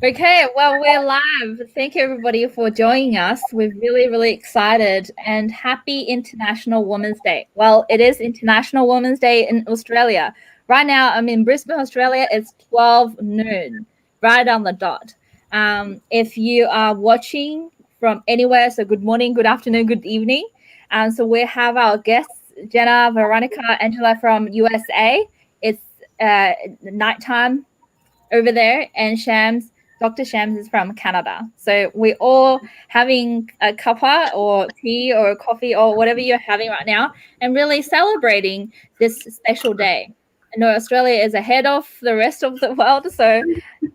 Okay, well, we're live. Thank you, everybody, for joining us. We're really, really excited and happy International Women's Day. Well, it is International Women's Day in Australia. Right now, I'm in Brisbane, Australia. It's 12 noon, right on the dot. If you are watching from anywhere, so good morning, good afternoon, good evening. So we have our guests, Jenna, Veronica, Angela from USA. It's nighttime over there, and Dr. Shams is from Canada. So we're all having a cuppa or tea or coffee or whatever you're having right now and really celebrating this special day. I know Australia is ahead of the rest of the world. So,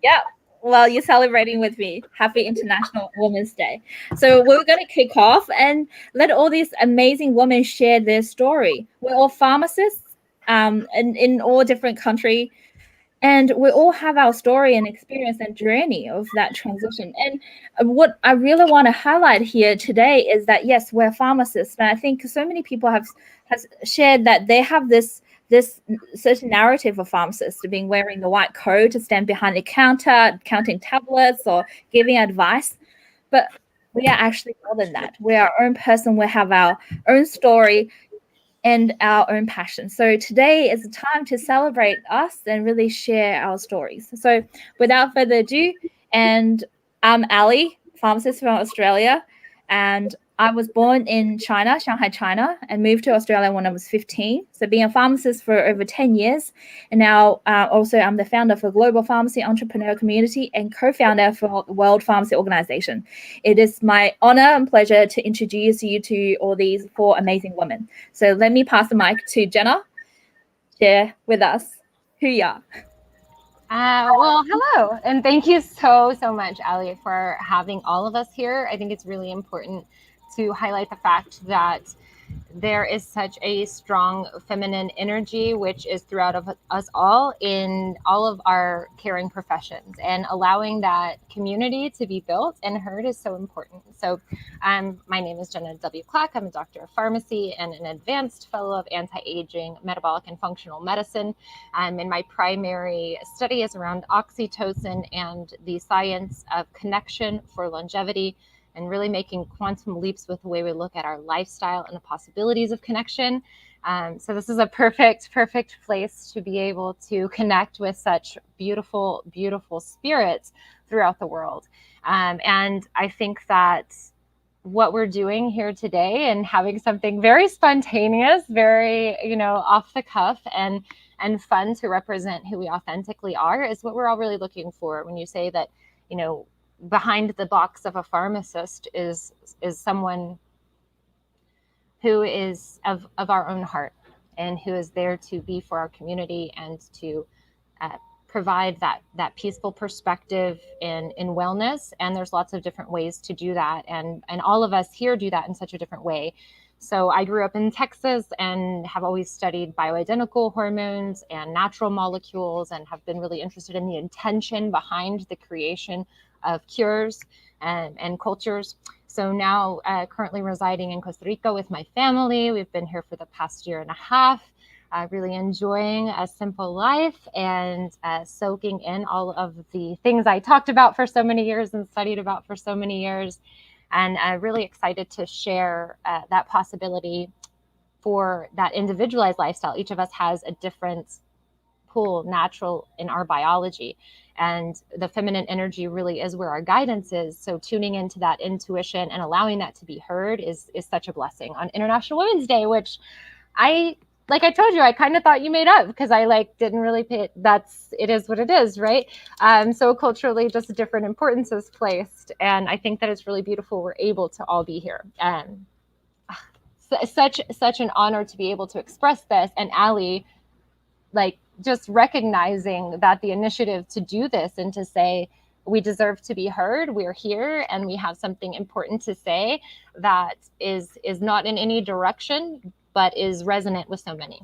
yeah, well, you're celebrating with me. Happy International Women's Day. So we're going to kick off and let all these amazing women share their story. We're all pharmacists in all different countries, and we all have our story and experience and journey of that transition. And what I really want to highlight here today is that yes, we're pharmacists, and I think so many people has shared that they have this certain narrative of pharmacists being wearing the white coat to stand behind the counter, counting tablets or giving advice. But we are actually more than that. We're our own person. We have our own story and our own passion. So today is a time to celebrate us and really share our stories. So without further ado, and I'm Ali, pharmacist from Australia, and I was born in China, Shanghai, China, and moved to Australia when I was 15. So being a pharmacist for over 10 years. And now also I'm the founder for Global Pharmacy Entrepreneur Community and co-founder for the World Pharmacy Organization. It is my honor and pleasure to introduce you to all these four amazing women. So let me pass the mic to Jenna. Share with us who you are. Well, hello, and thank you so much, Ali, for having all of us here. I think it's really important to highlight the fact that there is such a strong feminine energy, which is throughout of us all in all of our caring professions, and allowing that community to be built and heard is so important. So my name is Jenna W. CLACK. I'm a doctor of pharmacy and an advanced fellow of anti-aging, metabolic, and functional medicine. And my primary study is around oxytocin and the science of connection for longevity, and really making quantum leaps with the way we look at our lifestyle and the possibilities of connection. So this is a perfect place to be able to connect with such beautiful, beautiful spirits throughout the world. And I think that what we're doing here today and having something very spontaneous, very, off the cuff and fun to represent who we authentically are is what we're all really looking for when you say that, behind the box of a pharmacist is someone who is of our own heart and who is there to be for our community and to provide that peaceful perspective in wellness. And there's lots of different ways to do that. And all of us here do that in such a different way. So I grew up in Texas and have always studied bioidentical hormones and natural molecules, and have been really interested in the intention behind the creation of cures and cultures. So now currently residing in Costa Rica with my family. We've been here for the past year and a half, really enjoying a simple life and soaking in all of the things I talked about for so many years and studied about for so many years. And really excited to share that possibility for that individualized lifestyle. Each of us has a different pull natural in our biology, and the feminine energy really is where our guidance is. So tuning into that intuition and allowing that to be heard is such a blessing on International Women's Day, which like I told you, I kind of thought you made up because I didn't really pay. It is what it is, right? So culturally, just different importance is placed, and I think that it's really beautiful we're able to all be here. Such an honor to be able to express this, and Ali, just recognizing that the initiative to do this and to say we deserve to be heard, we're here, and we have something important to say that is not in any direction, but is resonant with so many.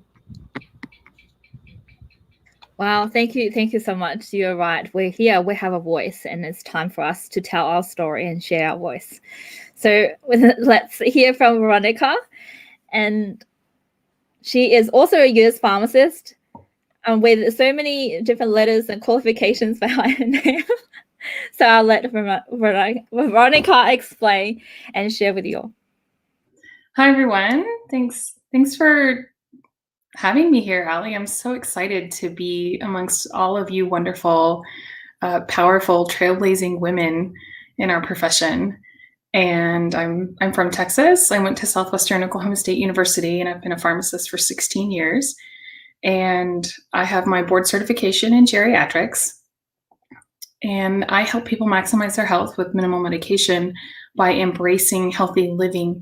Wow, thank you so much. You're right. We're here, we have a voice, and it's time for us to tell our story and share our voice. So let's hear from Veronica. And she is also a US pharmacist with so many different letters and qualifications behind her name. So I'll let Veronica explain and share with you. Hi, everyone. Thanks for having me here, Ali. I'm so excited to be amongst all of you wonderful, powerful, trailblazing women in our profession. And I'm from Texas. I went to Southwestern Oklahoma State University, and I've been a pharmacist for 16 years. And I have my board certification in geriatrics. And I help people maximize their health with minimal medication by embracing healthy living,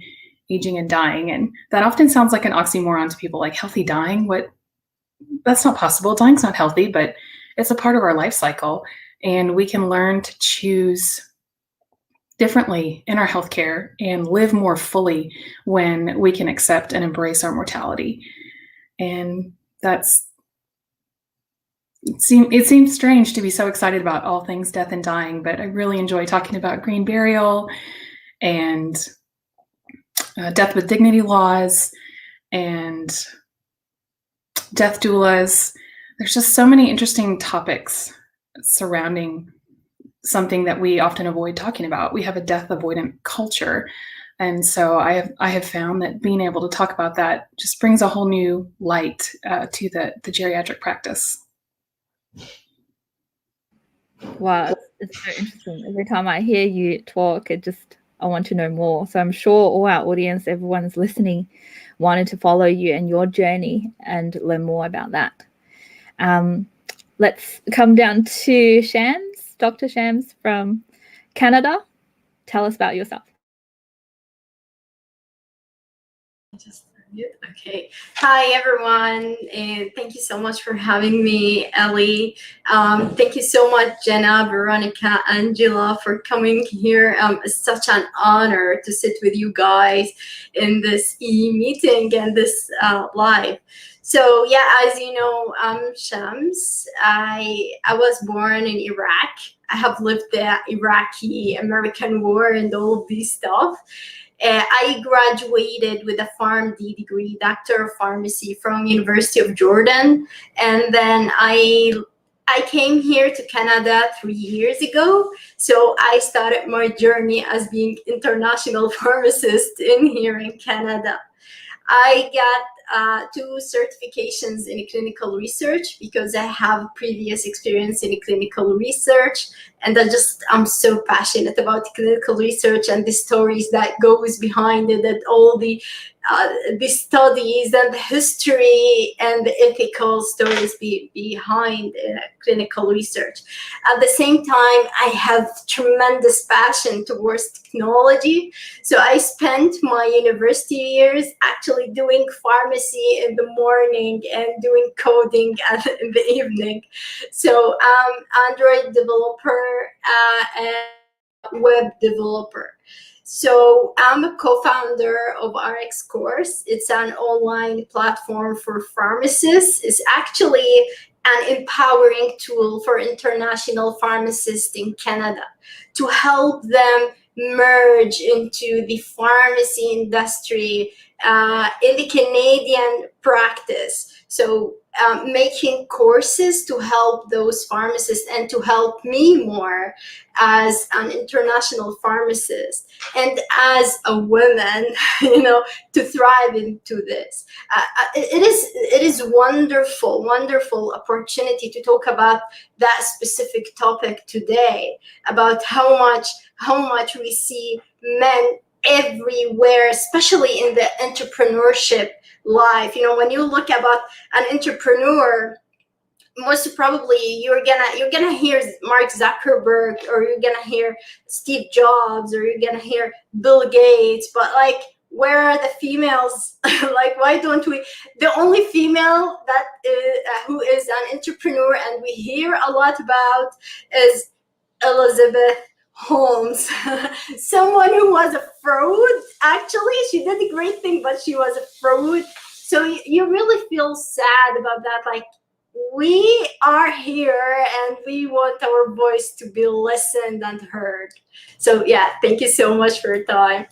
aging, and dying. And that often sounds like an oxymoron to people, like healthy dying. What? That's not possible. Dying's not healthy, but it's a part of our life cycle. And we can learn to choose differently in our healthcare and live more fully when we can accept and embrace our mortality. And it seems strange to be so excited about all things death and dying, but I really enjoy talking about green burial and death with dignity laws and death doulas. There's just so many interesting topics surrounding something that we often avoid talking about. We have a death avoidant culture. And so I have found that being able to talk about that just brings a whole new light to the geriatric practice. Wow, it's so interesting. Every time I hear you talk, I want to know more. So I'm sure all our audience, everyone's listening, wanted to follow you and your journey and learn more about that. Let's come down to Shams, Dr. Shams from Canada. Tell us about yourself. Okay. Hi, everyone. And thank you so much for having me, Ellie. Thank you so much, Jenna, Veronica, Angela, for coming here. It's such an honor to sit with you guys in this e-meeting and this live. So yeah, as you know, I'm Shams. I was born in Iraq. I have lived the Iraqi-American War and all of these stuff. I graduated with a PharmD degree, Doctor of Pharmacy, from University of Jordan. And then I came here to Canada 3 years ago. So I started my journey as being international pharmacist in here in Canada. I got 2 certifications in clinical research because I have previous experience in clinical research, and I'm so passionate about clinical research and the stories that goes behind it, and all the studies and the history and the ethical stories behind clinical research. At the same time, I have tremendous passion towards technology. So I spent my university years actually doing pharmacy in the morning and doing coding in the evening. So I'm Android developer and web developer. So I'm a co-founder of RX Course. It's an online platform for pharmacists. It's actually an empowering tool for international pharmacists in Canada to help them merge into the pharmacy industry in the Canadian practice. So making courses to help those pharmacists and to help me more as an international pharmacist and as a woman, to thrive into this. It is wonderful opportunity to talk about that specific topic today, about how much we see men everywhere, especially in the entrepreneurship life. When you look about an entrepreneur, most probably you're gonna hear Mark Zuckerberg, or you're gonna hear Steve Jobs, or you're gonna hear Bill Gates, but like, where are the females? Like, why don't we? The only female that who is an entrepreneur and we hear a lot about is Elizabeth Holmes. Someone who was a fraud. Actually, she did a great thing, but she was a fraud. So you really feel sad about that. Like, we are here and we want our voice to be listened and heard. So yeah, thank you so much for your time.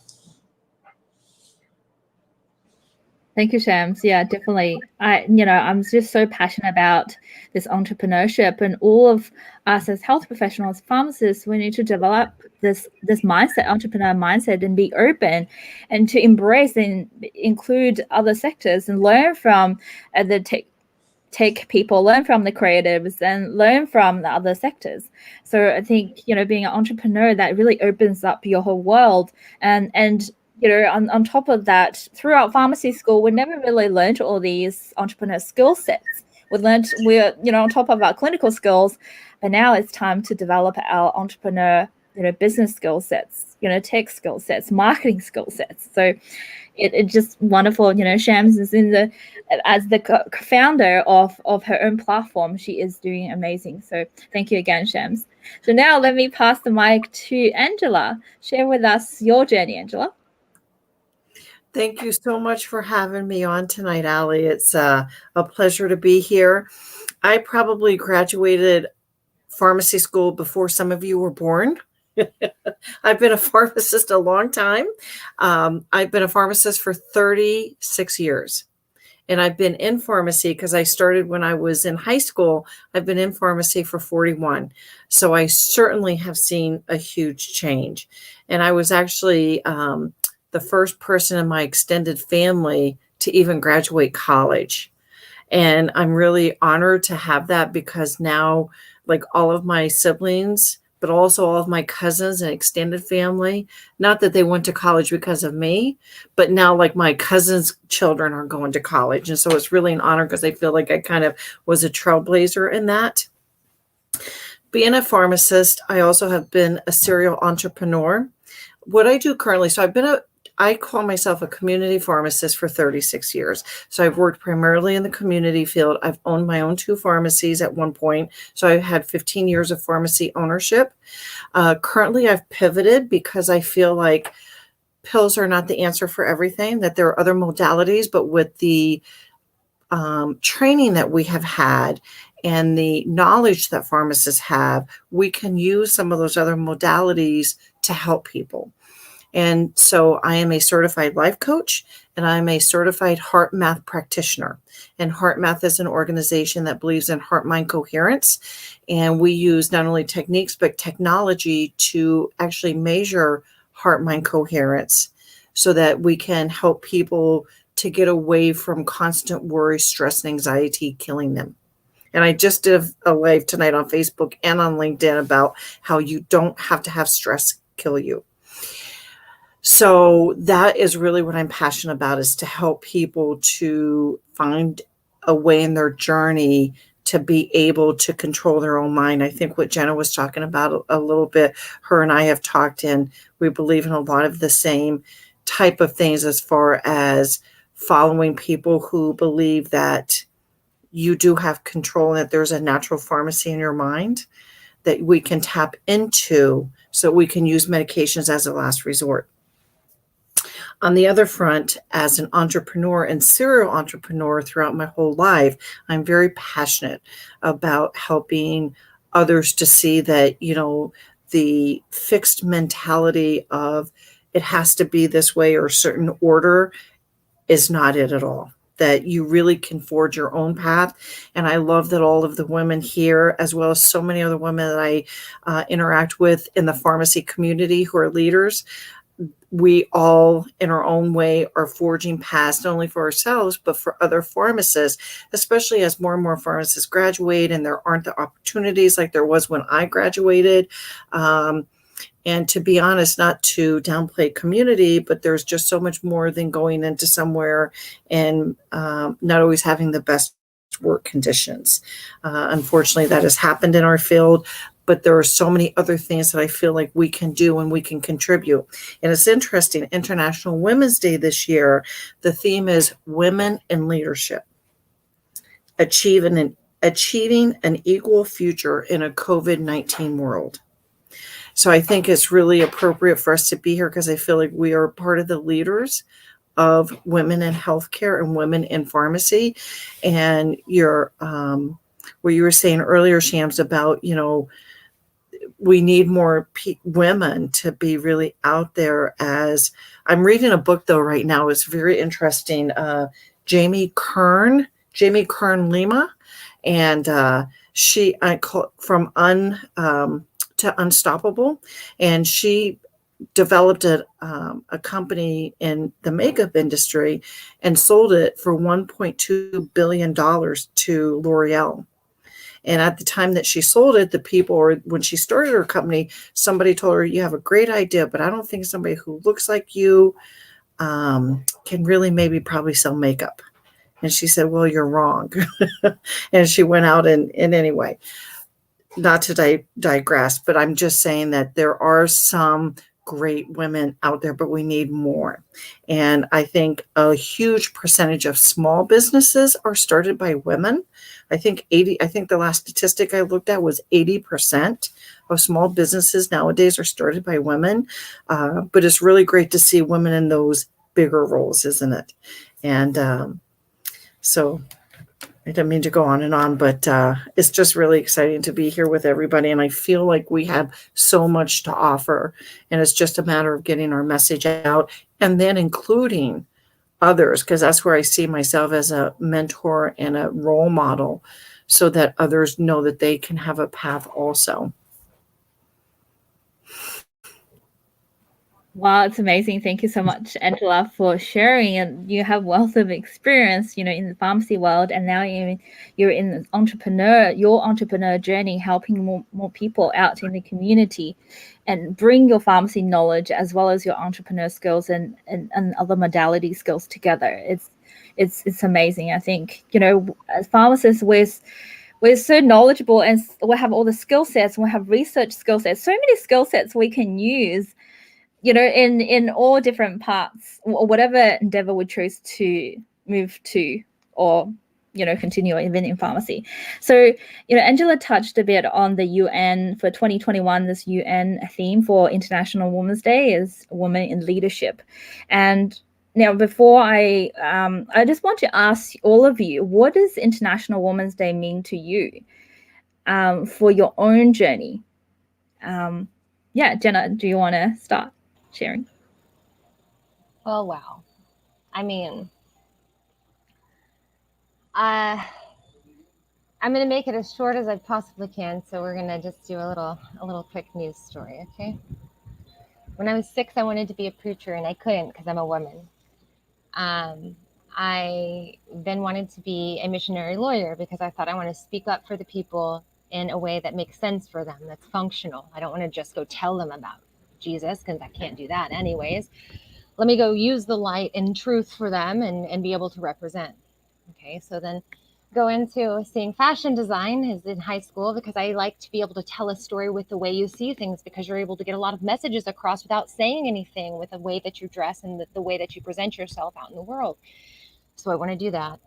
Thank you, Shams. Yeah, definitely. I'm just so passionate about this entrepreneurship, and all of us as health professionals, pharmacists, we need to develop this mindset, entrepreneur mindset, and be open and to embrace and include other sectors and learn from the tech people, learn from the creatives, and learn from the other sectors. So I think, being an entrepreneur, that really opens up your whole world. And on top of that, throughout pharmacy school, we never really learned all these entrepreneur skill sets. We're on top of our clinical skills, but now it's time to develop our entrepreneur, business skill sets, tech skill sets, marketing skill sets. So it's just wonderful. Shams is as the founder of her own platform. She is doing amazing. So thank you again, Shams. So now let me pass the mic to Angela. Share with us your journey, Angela. Thank you so much for having me on tonight, Ali. It's a pleasure to be here. I probably graduated pharmacy school before some of you were born. I've been a pharmacist a long time. I've been a pharmacist for 36 years. And I've been in pharmacy because I started when I was in high school. I've been in pharmacy for 41. So I certainly have seen a huge change. And I was actually the first person in my extended family to even graduate college. And I'm really honored to have that, because now, like, all of my siblings, but also all of my cousins and extended family, not that they went to college because of me, but now, like, my cousins' children are going to college. And so it's really an honor, because I feel like I kind of was a trailblazer in that. Being a pharmacist, I also have been a serial entrepreneur. What I do currently, so I call myself a community pharmacist for 36 years. So I've worked primarily in the community field. I've owned my own 2 pharmacies at one point. So I've had 15 years of pharmacy ownership. Currently, I've pivoted because I feel like pills are not the answer for everything, that there are other modalities, but with the training that we have had and the knowledge that pharmacists have, we can use some of those other modalities to help people. And so I am a certified life coach, and I'm a certified heart math practitioner. And Heart Math is an organization that believes in heart-mind coherence. And we use not only techniques, but technology to actually measure heart-mind coherence so that we can help people to get away from constant worry, stress, and anxiety killing them. And I just did a live tonight on Facebook and on LinkedIn about how you don't have to have stress kill you. So that is really what I'm passionate about, is to help people to find a way in their journey to be able to control their own mind. I think what Jenna was talking about a little bit, her and I have talked, and we believe in a lot of the same type of things as far as following people who believe that you do have control and that there's a natural pharmacy in your mind that we can tap into so we can use medications as a last resort. On the other front, as an entrepreneur and serial entrepreneur throughout my whole life, I'm very passionate about helping others to see that, the fixed mentality of it has to be this way or a certain order is not it at all. That you really can forge your own path. And I love that all of the women here, as well as so many other women that I interact with in the pharmacy community who are leaders, we all, in our own way, are forging paths, not only for ourselves, but for other pharmacists, especially as more and more pharmacists graduate and there aren't the opportunities like there was when I graduated. And to be honest, not to downplay community, but there's just so much more than going into somewhere and not always having the best work conditions. Unfortunately, that has happened in our field. But there are so many other things that I feel like we can do and we can contribute. And it's interesting, International Women's Day this year, the theme is Women in Leadership, achieving an equal future in a COVID-19 world. So I think it's really appropriate for us to be here because I feel like we are part of the leaders of women in healthcare and women in pharmacy. And what you were saying earlier, Shams, about, we need more women to be really out there. As I'm reading a book though right now, it's very interesting. Jamie Kern Lima, and she from to Unstoppable, and she developed a company in the makeup industry and sold it for $1.2 billion to L'Oreal. And at the time that she sold it, the people, or when she started her company, somebody told her, you have a great idea, but I don't think somebody who looks like you can really probably sell makeup. And she said, well, you're wrong. And she went out and anyway, not to digress, but I'm just saying that there are some great women out there, but we need more. And I think a huge percentage of small businesses are started by women. I think the last statistic I looked at was 80% of small businesses nowadays are started by women. But it's really great to see women in those bigger roles, isn't it? And so I don't mean to go on and on, but it's just really exciting to be here with everybody. And I feel like we have so much to offer. And it's just a matter of getting our message out and then including others, because that's where I see myself as a mentor and a role model, so that others know that they can have a path also. Wow, it's amazing. Thank you so much, Angela, for sharing. And you have wealth of experience, in the pharmacy world, and now you're in your entrepreneur journey, helping more people out in the community, and bring your pharmacy knowledge as well as your entrepreneur skills and other modality skills together. It's amazing. I think, as pharmacists, we're so knowledgeable, and we have all the skill sets, and we have research skill sets, so many skill sets we can use, in all different parts, or whatever endeavor we choose to move to, or continue even in pharmacy. So Angela touched a bit on the UN for 2021. This UN theme for International Women's Day is Women in Leadership. And now, before I just want to ask all of you, what does International Women's Day mean to you for your own journey? Jenna, do you want to start sharing? Oh, wow. I mean, I'm going to make it as short as I possibly can. So we're going to just do a little quick news story. Okay. When I was 6, I wanted to be a preacher, and I couldn't because I'm a woman. I then wanted to be a missionary lawyer because I thought I want to speak up for the people in a way that makes sense for them, that's functional. I don't want to just go tell them about Jesus, because I can't do that anyways. Let me go use the light and truth for them and be able to represent. Okay, so then go into seeing fashion design is in high school, because I like to be able to tell a story with the way you see things, because you're able to get a lot of messages across without saying anything, with the way that you dress and the way that you present yourself out in the world. So I want to do that.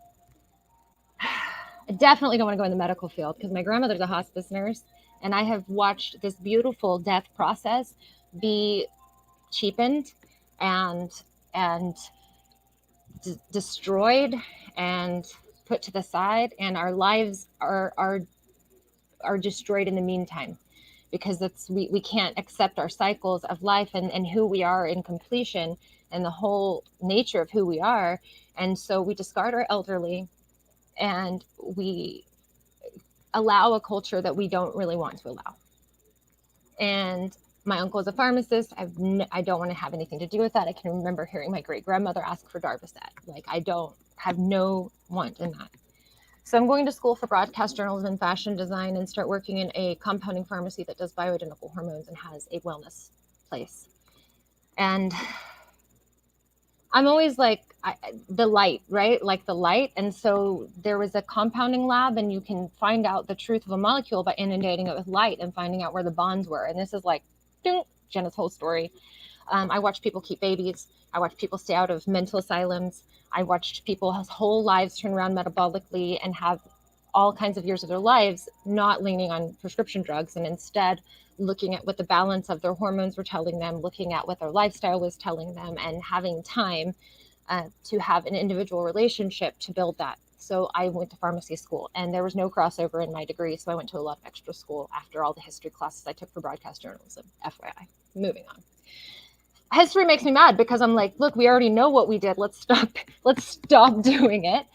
I definitely don't want to go in the medical field, because my grandmother's a hospice nurse, and I have watched this beautiful death process be cheapened and destroyed and put to the side, and our lives are destroyed in the meantime, because we can't accept our cycles of life and who we are in completion and the whole nature of who we are. And so we discard our elderly, and we allow a culture that we don't really want to allow. And my uncle is a pharmacist. I don't want to have anything to do with that. I can remember hearing my great grandmother ask for Darvocet. Like, I don't have no want in that. So I'm going to school for broadcast journalism and fashion design, and start working in a compounding pharmacy that does bioidentical hormones and has a wellness place. And I'm always like, the light, right? Like the light. And so there was a compounding lab, and you can find out the truth of a molecule by inundating it with light and finding out where the bonds were. And this is like Jenna's whole story. I watched people keep babies. I watched people stay out of mental asylums. I watched people's whole lives turn around metabolically and have all kinds of years of their lives not leaning on prescription drugs, and instead looking at what the balance of their hormones were telling them, looking at what their lifestyle was telling them, and having time to have an individual relationship to build that So I went to pharmacy school, and there was no crossover in my degree. So I went to a lot of extra school after all the history classes I took for broadcast journalism. FYI, moving on. History makes me mad because I'm like, look, we already know what we did. Let's stop doing it,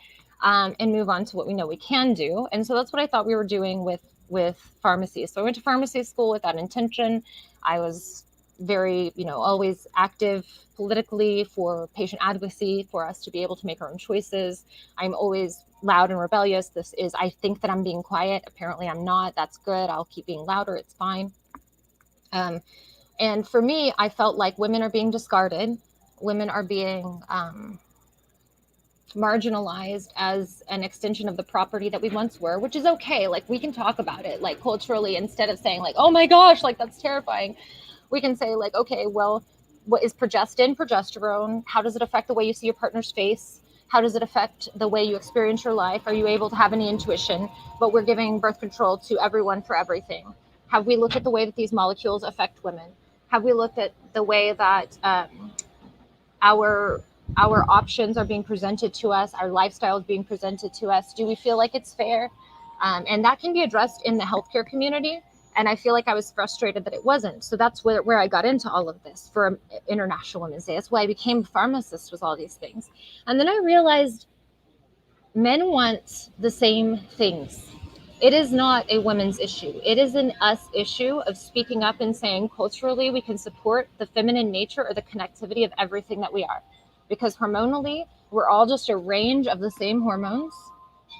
and move on to what we know we can do. And so that's what I thought we were doing with pharmacy. So I went to pharmacy school with that intention. I was very, always active politically for patient advocacy, for us to be able to make our own choices. I'm always loud and rebellious. I think that I'm being quiet. Apparently I'm not. That's good. I'll keep being louder. It's fine. And for me, I felt like women are being discarded. Women are being marginalized as an extension of the property that we once were, which is okay. Like, we can talk about it, like, culturally, instead of saying like, oh my gosh, like, that's terrifying. We can say like, okay, well, what is progestin, progesterone? How does it affect the way you see your partner's face? How does it affect the way you experience your life? Are you able to have any intuition? But we're giving birth control to everyone for everything. Have we looked at the way that these molecules affect women? Have we looked at the way that our options are being presented to us, our lifestyle is being presented to us? Do we feel like it's fair? And that can be addressed in the healthcare community. And I feel like I was frustrated that it wasn't. So that's where I got into all of this for International Women's Day. That's why I became a pharmacist, with all these things. And then I realized men want the same things. It is not a women's issue. It is an us issue of speaking up and saying, culturally, we can support the feminine nature or the connectivity of everything that we are. Because hormonally, we're all just a range of the same hormones.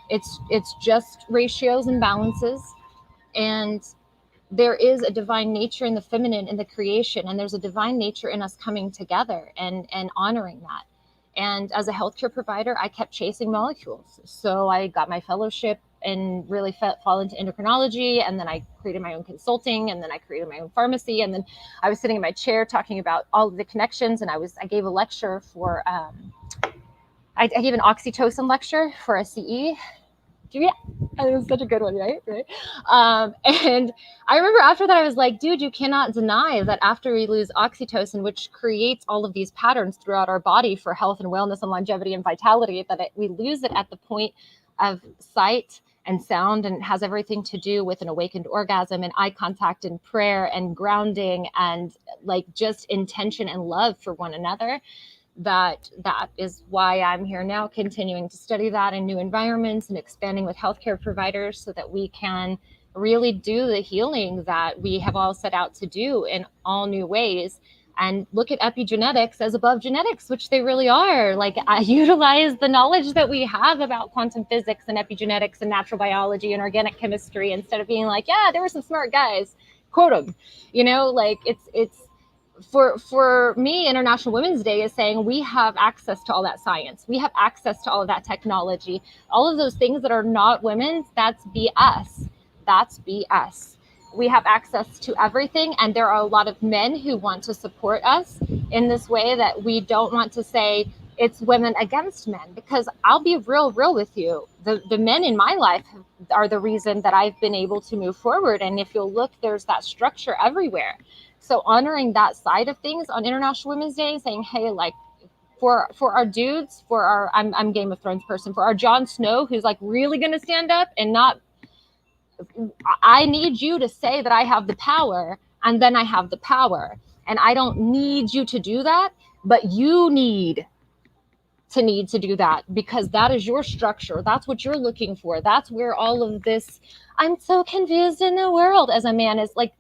It's just ratios and balances. And there is a divine nature in the feminine, in the creation, and there's a divine nature in us coming together and honoring that. And as a healthcare provider, I kept chasing molecules. So I got my fellowship and really fall into endocrinology. And then I created my own consulting, and then I created my own pharmacy. And then I was sitting in my chair talking about all of the connections. And I gave a lecture for, I gave an oxytocin lecture for a CE. Yeah, it was such a good one, right? And I remember after that, I was like, dude, you cannot deny that after we lose oxytocin, which creates all of these patterns throughout our body for health and wellness and longevity and vitality, that we lose it at the point of sight and sound, and it has everything to do with an awakened orgasm and eye contact and prayer and grounding and like just intention and love for one another. That is why I'm here now, continuing to study that in new environments and expanding with healthcare providers so that we can really do the healing that we have all set out to do in all new ways, and look at epigenetics as above genetics, which they really are. Like, I utilize the knowledge that we have about quantum physics and epigenetics and natural biology and organic chemistry, instead of being like, yeah, there were some smart guys, quote them, like it's for me, International Women's Day is saying we have access to all that science. We have access to all of that technology. All of those things that are not women's, that's BS. That's BS. We have access to everything. And there are a lot of men who want to support us in this way, that we don't want to say it's women against men. Because I'll be real with you. The men in my life are the reason that I've been able to move forward. And if you'll look, there's that structure everywhere. So honoring that side of things on International Women's Day, saying, hey, like, for our dudes, for our, I'm Game of Thrones person, for our Jon Snow, who's like really going to stand up and not, I need you to say that I have the power, and then I have the power. And I don't need you to do that, but you need to do that, because that is your structure. That's what you're looking for. That's where all of this, I'm so confused in the world, as a man, is like,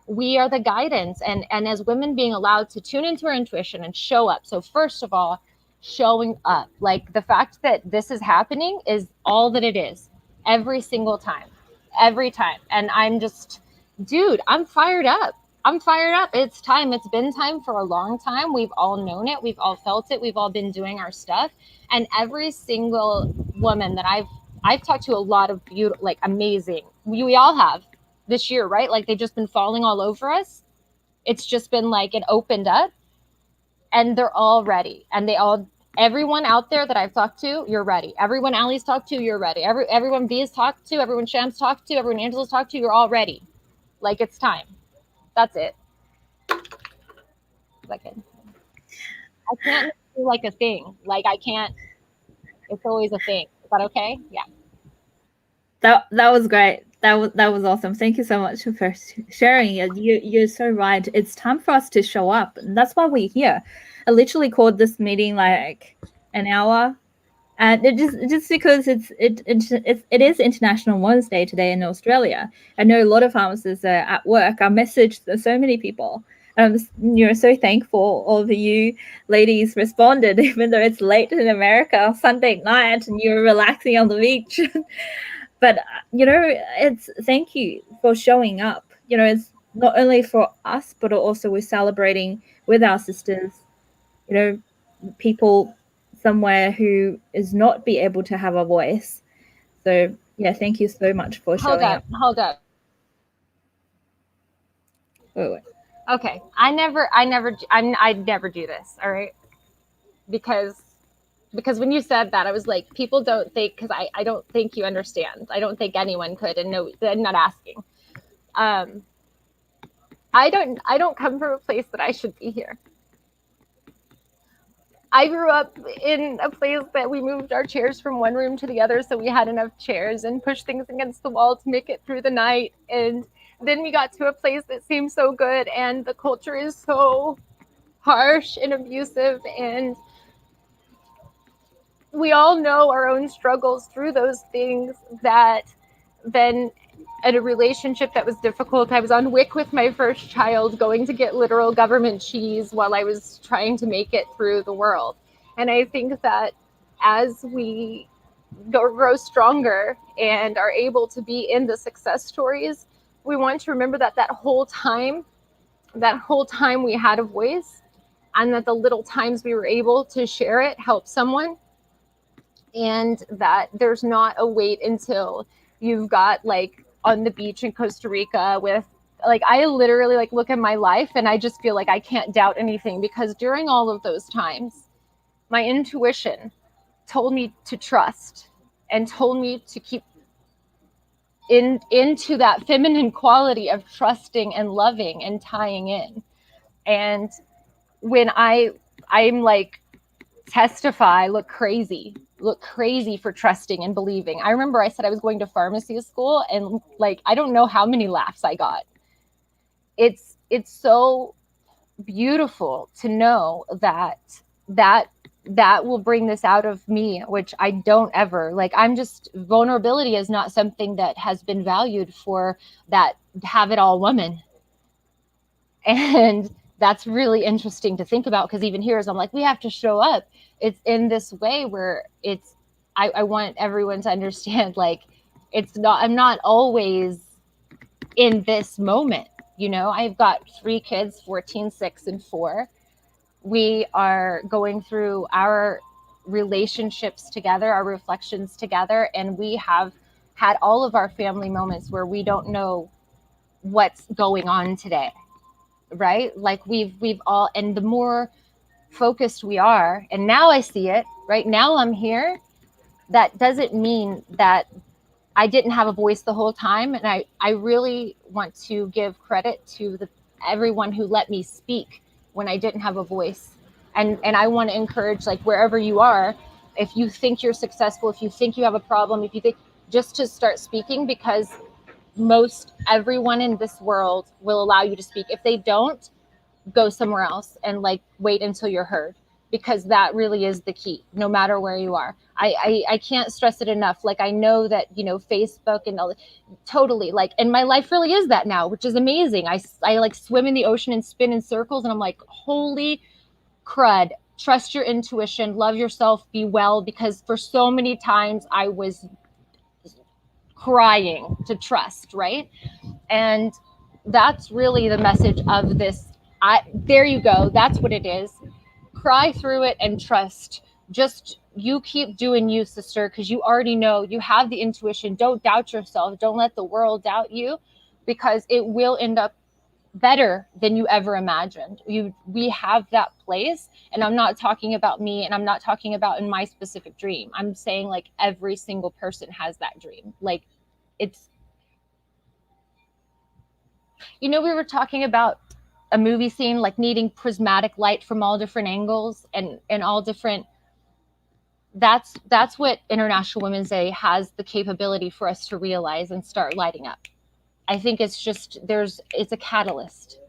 we are the guidance. And as women, being allowed to tune into our intuition and show up. So first of all, showing up, like, the fact that this is happening is all that it is, every single time, every time. And I'm just, dude, I'm fired up. It's time. It's been time for a long time. We've all known it. We've all felt it. We've all been doing our stuff. And every single woman that I've talked to, a lot of beautiful, like, amazing, we all have this year, right? Like, they've just been falling all over us. It's just been like, it opened up, and they're all ready. And everyone out there that I've talked to, you're ready. Everyone Allie's talked to, you're ready. Everyone Via's talked to, everyone Sham's talked to, everyone Angela's talked to, you're all ready. Like, it's time. That's it. I can't do like a thing. Like, I can't. It's always a thing. Is that okay? Yeah. That was great. That was awesome. Thank you so much for sharing it. You're so right. It's time for us to show up, and that's why we're here. I literally called this meeting like an hour, and it just because it is International Women's Day today in Australia. I know a lot of pharmacists are at work. I messaged so many people. I'm so thankful all of you ladies responded, even though it's late in America, Sunday night, and you're relaxing on the beach. But it's thank you for showing up. It's not only for us, but also we're celebrating with our sisters, people somewhere who is not be able to have a voice. So yeah, thank you so much for showing up. Hold up. Wait. Okay, I never do this. All right, because when you said that, I was like, people don't think, because I don't think you understand. I don't think anyone could, and no, I'm not asking. I don't come from a place that I should be here. I grew up in a place that we moved our chairs from one room to the other so we had enough chairs, and pushed things against the wall to make it through the night. And then we got to a place that seemed so good, and the culture is so harsh and abusive, and we all know our own struggles through those things. That then at a relationship that was difficult, I was on WIC with my first child, going to get literal government cheese while I was trying to make it through the world. And I think that as we grow stronger and are able to be in the success stories, we want to remember that whole time we had a voice, and that the little times we were able to share it helped someone. And that there's not a wait until you've got like on the beach in Costa Rica with, like, I literally like look at my life and I just feel like I can't doubt anything, because during all of those times, my intuition told me to trust and told me to keep into that feminine quality of trusting and loving and tying in. And when I'm like, testify, look crazy for trusting and believing. I remember I said I was going to pharmacy school, and like, I don't know how many laughs I got. It's so beautiful to know that will bring this out of me, which I don't ever like. Vulnerability is not something that has been valued for that have it all woman. And that's really interesting to think about, because even here, as I'm like, we have to show up, it's in this way where I want everyone to understand, like, I'm not always in this moment. I've got 3 kids, 14, 6, and 4. We are going through our relationships together, our reflections together, and we have had all of our family moments where we don't know what's going on today. Right? Like we've all, and the more focused we are, and now I see it, right now I'm here, that doesn't mean that I didn't have a voice the whole time. And I really want to give credit to everyone who let me speak when I didn't have a voice. And I want to encourage, like, wherever you are, if you think you're successful, if you think you have a problem, if you think, just to start speaking, because most everyone in this world will allow you to speak. If they don't, go somewhere else and like wait until you're heard, because that really is the key, no matter where you are. I can't stress it enough. Like, I know that, Facebook and all, totally, like, and my life really is that now, which is amazing. I like swim in the ocean and spin in circles, and I'm like, holy crud, trust your intuition, love yourself, be well, because for so many times I was crying to trust, right? And that's really the message of this. There you go. That's what it is. Cry through it and trust. Just you keep doing you, sister, because you already know, you have the intuition. Don't doubt yourself. Don't let the world doubt you, because it will end up better than you ever imagined. We have that place, and I'm not talking about me, and I'm not talking about in my specific dream. I'm saying, like, every single person has that dream. Like, it's, we were talking about a movie scene, like needing prismatic light from all different angles and all different that's what International Women's Day has the capability for us to realize and start lighting up. I think it's just it's a catalyst.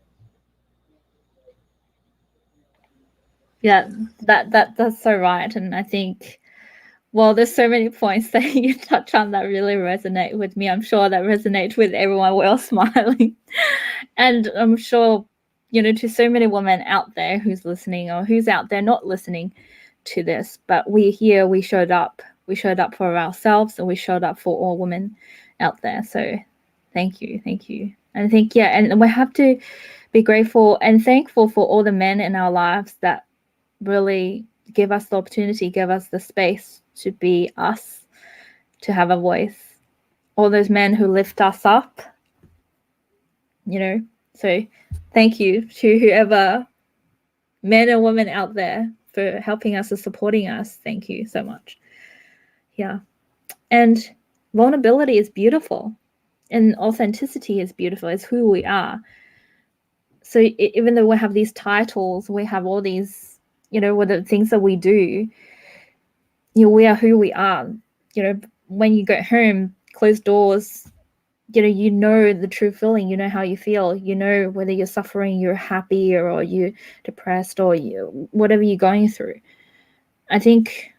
Yeah, that's so right. And I think, well, there's so many points that you touch on that really resonate with me. I'm sure that resonates with everyone. We're all smiling. And I'm sure, you know, to so many women out there who's listening or who's out there not listening to this, but we showed up. We showed up for ourselves, and we showed up for all women out there. So thank you. And I think, and we have to be grateful and thankful for all the men in our lives that really give us the opportunity, give us the space to be us, to have a voice. All those men who lift us up, you know. So thank you to whoever, men and women out there, for helping us and supporting us. Thank you so much. Yeah. And vulnerability is beautiful, and authenticity is beautiful. It's who we are. So even though we have these titles, we have all these, you know, what the things that we do, you know, we are who we are. You know, when you go home, closed doors, you know the true feeling, you know how you feel, you know whether you're suffering, you're happy, or you're depressed, or whatever you're going through. I think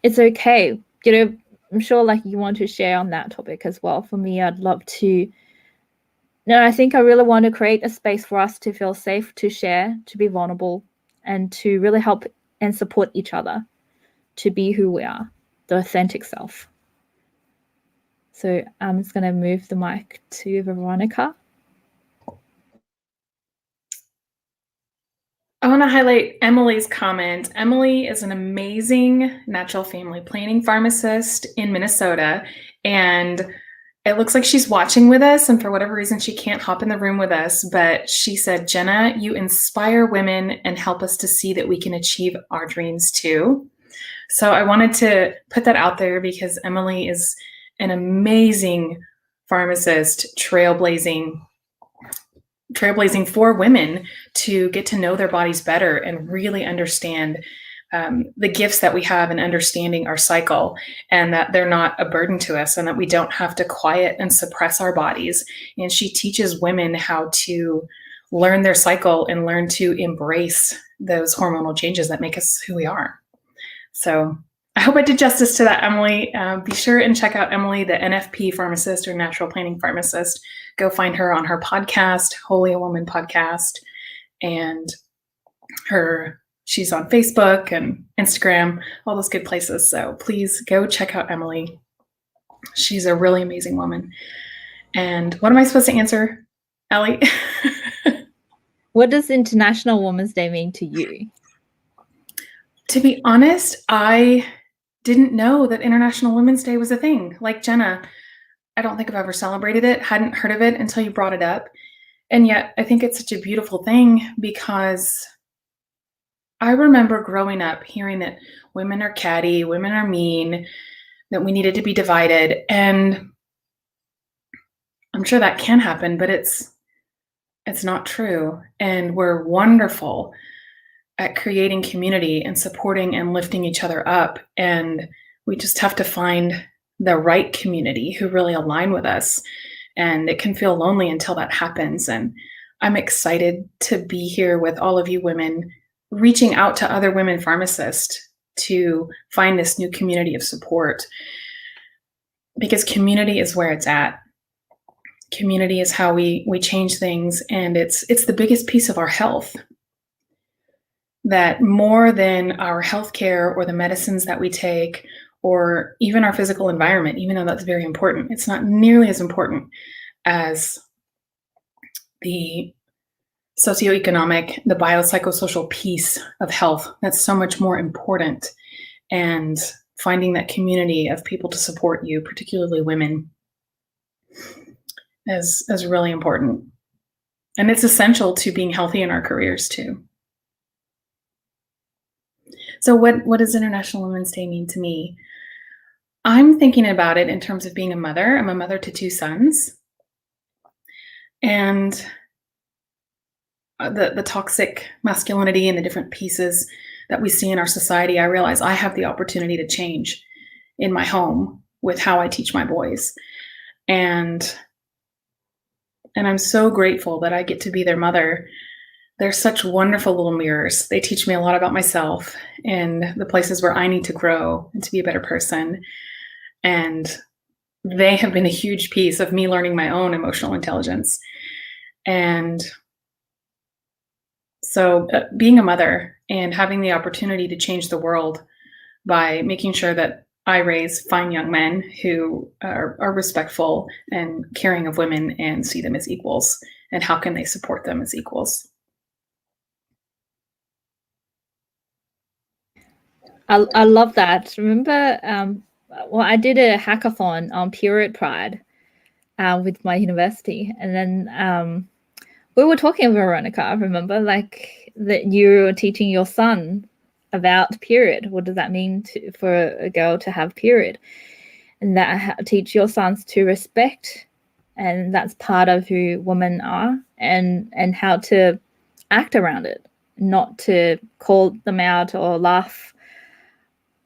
it's okay. You know, I'm sure like you want to share on that topic as well. For me, I'd love to. No, I think I really want to create a space for us to feel safe, to share, to be vulnerable, and to really help and support each other to be who we are, the authentic self. So I'm just going to move the mic to Veronica. I want to highlight Emily's comment. Emily is an amazing natural family planning pharmacist in Minnesota, and it looks like she's watching with us, and for whatever reason, she can't hop in the room with us, but she said, Jenna, you inspire women and help us to see that we can achieve our dreams too. So I wanted to put that out there because Emily is an amazing pharmacist, trailblazing for women to get to know their bodies better and really understand the gifts that we have in understanding our cycle, and that they're not a burden to us, and that we don't have to quiet and suppress our bodies. And she teaches women how to learn their cycle and learn to embrace those hormonal changes that make us who we are. So I hope I did justice to that, Emily. Be sure and check out Emily, the NFP pharmacist, or natural planning pharmacist. Go find her on her podcast, Holy a Woman podcast, and she's on Facebook and Instagram, all those good places. So please go check out Emily. She's a really amazing woman. And what am I supposed to answer, Ellie? What does International Women's Day mean to you? To be honest, I didn't know that International Women's Day was a thing. Like Jenna, I don't think I've ever celebrated it, hadn't heard of it until you brought it up. And yet I think it's such a beautiful thing, because I remember growing up hearing that women are catty, women are mean, that we needed to be divided. And I'm sure that can happen, but it's not true. And we're wonderful at creating community and supporting and lifting each other up. And we just have to find the right community who really align with us. And it can feel lonely until that happens. And I'm excited to be here with all of you women, reaching out to other women pharmacists to find this new community of support, because community is where it's at. Community is how we change things. And it's the biggest piece of our health. That more than our healthcare or the medicines that we take, or even our physical environment, even though that's very important, it's not nearly as important as the socioeconomic, the biopsychosocial piece of health. That's so much more important. And finding that community of people to support you, particularly women, is really important. And it's essential to being healthy in our careers too. So what does International Women's Day mean to me? I'm thinking about it in terms of being a mother. I'm a mother to 2 sons. And the toxic masculinity and the different pieces that we see in our society, I realize I have the opportunity to change in my home with how I teach my boys. And I'm so grateful that I get to be their mother. They're such wonderful little mirrors. They teach me a lot about myself and the places where I need to grow and to be a better person. And they have been a huge piece of me learning my own emotional intelligence. And so being a mother and having the opportunity to change the world by making sure that I raise fine young men who are respectful and caring of women and see them as equals, and how can they support them as equals. I love that. Remember, well, I did a hackathon on period pride with my university, and then we were talking, Veronica, I remember, like that you were teaching your son about period. What does that mean for a girl to have period? And that teach your sons to respect, and that's part of who women are, and how to act around it, not to call them out or laugh.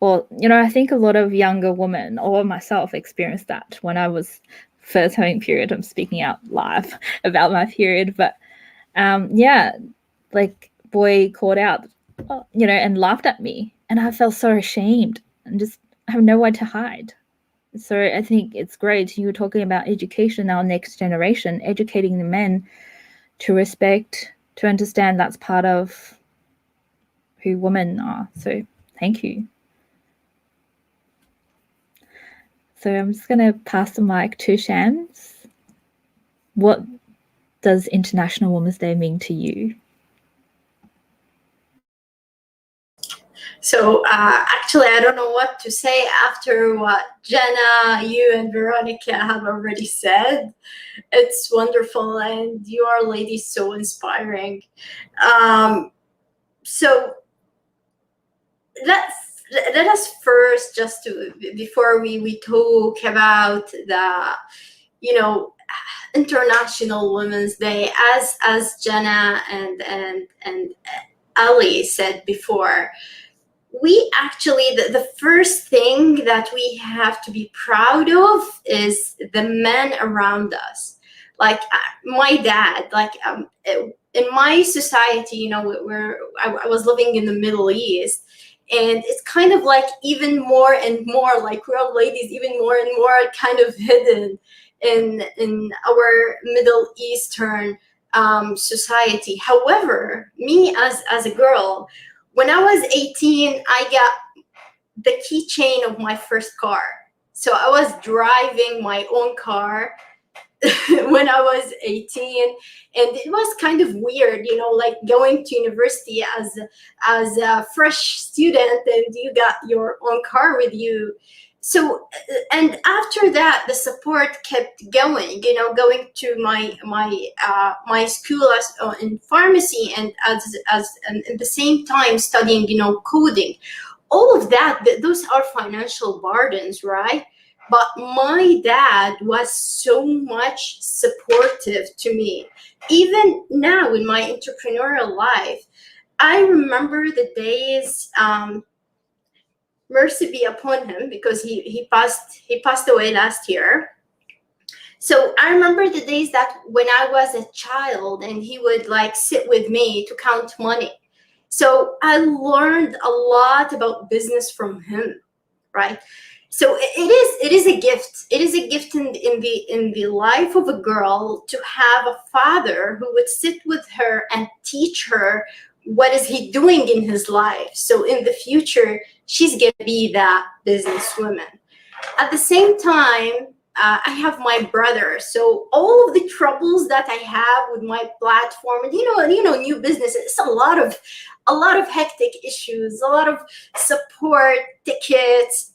Or, you know, I think a lot of younger women, or myself, experienced that when I was first having period. I'm speaking out live about my period, but yeah, like boy called out, you know, and laughed at me, and I felt so ashamed and just have nowhere to hide. So I think it's great. You were talking about education, our next generation, educating the men to respect, to understand that's part of who women are. So thank you. So I'm just going to pass the mic to Shams. What does International Women's Day mean to you? So actually, I don't know what to say after what Jenna, you, and Veronica have already said. It's wonderful, and you are ladies so inspiring. So let us first, just to, before we talk about the, you know, International Women's Day, as Jenna and Ali said before, we actually, the first thing that we have to be proud of is the men around us. Like my dad, like in my society, you know, I was living in the Middle East, and it's kind of like even more and more, like we're ladies even more and more kind of hidden in our Middle Eastern society. However, me as a girl, when I was 18, I got the keychain of my first car. So I was driving my own car when I was 18, and it was kind of weird, you know, like going to university as a fresh student, and you got your own car with you. So, and after that, the support kept going, you know, going to my school in pharmacy, and and at the same time studying, you know, coding. All of that, those are financial burdens, right? But my dad was so much supportive to me. Even now in my entrepreneurial life, I remember the days, mercy be upon him, because he passed away last year. So I remember the days that when I was a child, and he would like sit with me to count money. So I learned a lot about business from him, right? So it is a gift. It is a gift in the life of a girl to have a father who would sit with her and teach her what is he doing in his life. So in the future, she's gonna be that businesswoman. At the same time, I have my brother. So all of the troubles that I have with my platform, and you know, new business, it's a lot of hectic issues, a lot of support tickets.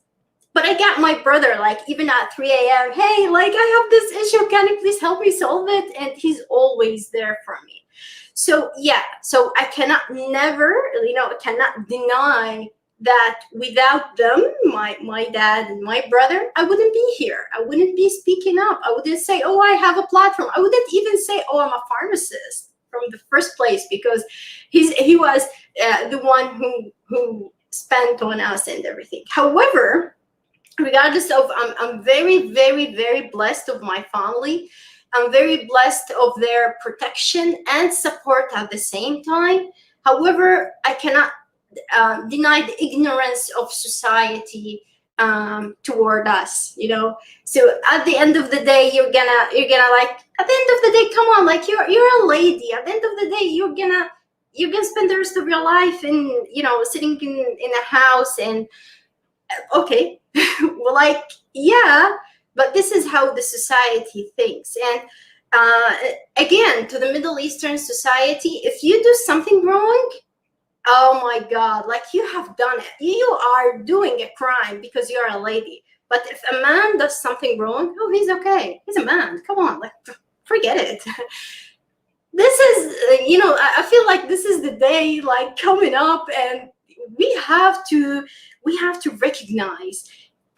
But I got my brother, like even at 3 a.m., hey, like I have this issue, can you please help me solve it? And he's always there for me. So yeah, so I cannot deny that without them, my dad and my brother, I wouldn't be here. I wouldn't be speaking up. I wouldn't say, oh, I have a platform. I wouldn't even say, oh, I'm a pharmacist from the first place, because he was the one who spent on us and everything. However, regardless of, I'm very, very, very blessed of my family. I'm very blessed of their protection and support at the same time. However, I cannot deny the ignorance of society toward us, you know. So at the end of the day, you're gonna like, at the end of the day, come on, like you're a lady. At the end of the day, you're gonna spend the rest of your life in, you know, sitting in a house and okay. Well, like, yeah, but this is how the society thinks. And again, to the Middle Eastern society, if you do something wrong, oh my God, like you have done it. You are doing a crime because you're a lady. But if a man does something wrong, oh, he's okay. He's a man. Come on, like, forget it. This is, you know, I feel like this is the day like coming up, and we have to recognize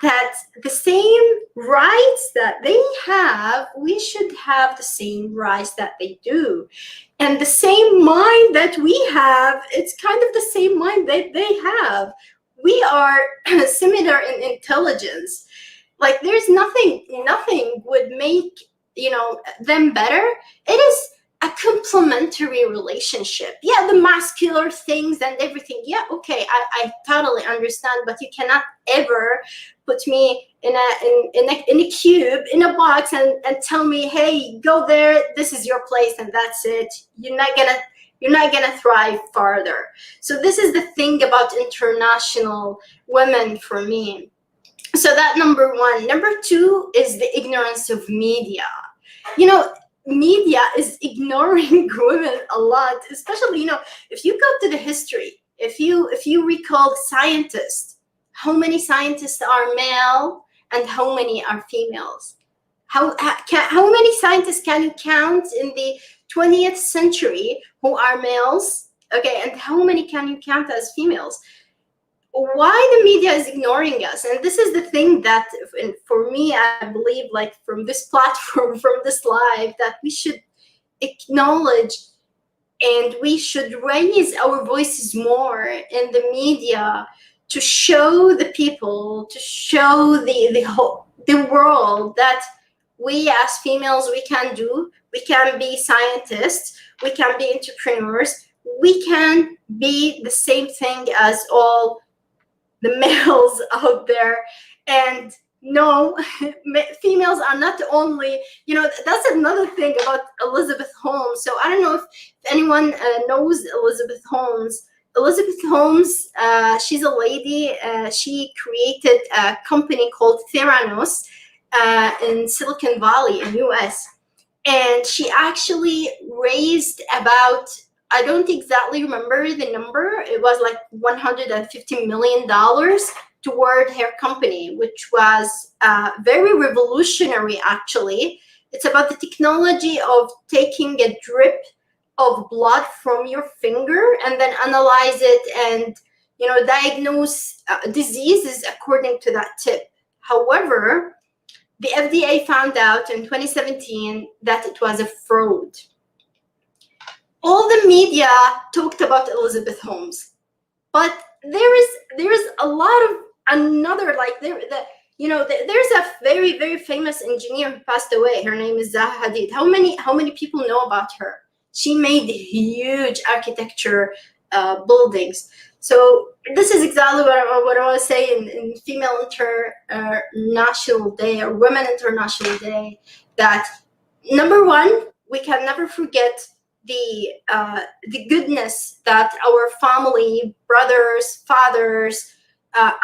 that the same rights that they have, we should have the same rights that they do. And the same mind that we have, it's kind of the same mind that they have. We are similar in intelligence. Like there's nothing would make, you know, them better. It is a complementary relationship. Yeah, the muscular things and everything. Yeah, okay, I totally understand, but you cannot ever put me in a cube, in a box, and tell me, hey, go there, this is your place, and that's it. You're not gonna thrive farther. So this is the thing about international women for me. So that number one. Number two is the ignorance of media. You know, media is ignoring women a lot, especially, you know, if you go to the history, if you recall scientists, how many scientists are male and how many are females? How many scientists can you count in the 20th century who are males? Okay, and how many can you count as females? Why the media is ignoring us? And this is the thing that, for me, I believe, like from this platform, from this live, that we should acknowledge and we should raise our voices more in the media to show the people, to show the world that we as females, we can do, we can be scientists, we can be entrepreneurs, we can be the same thing as all the males out there. And no, females are not only, you know, that's another thing about Elizabeth Holmes. So I don't know if anyone knows Elizabeth Holmes. Elizabeth Holmes, she's a lady. She created a company called Theranos in Silicon Valley in US. And she actually raised about, I don't exactly remember the number. It was like $150 million toward her company, which was very revolutionary, actually. It's about the technology of taking a drip of blood from your finger and then analyze it and, you know, diagnose diseases according to that tip. However, the FDA found out in 2017 that it was a fraud. All the media talked about Elizabeth Holmes, but there is a lot of another, like there's a very, very famous engineer who passed away. Her name is Zaha Hadid. How many people know about her? She made huge architecture buildings. So this is exactly what I want to say in Female International Day or Women International Day, that number one, we can never forget the goodness that our family, brothers, fathers,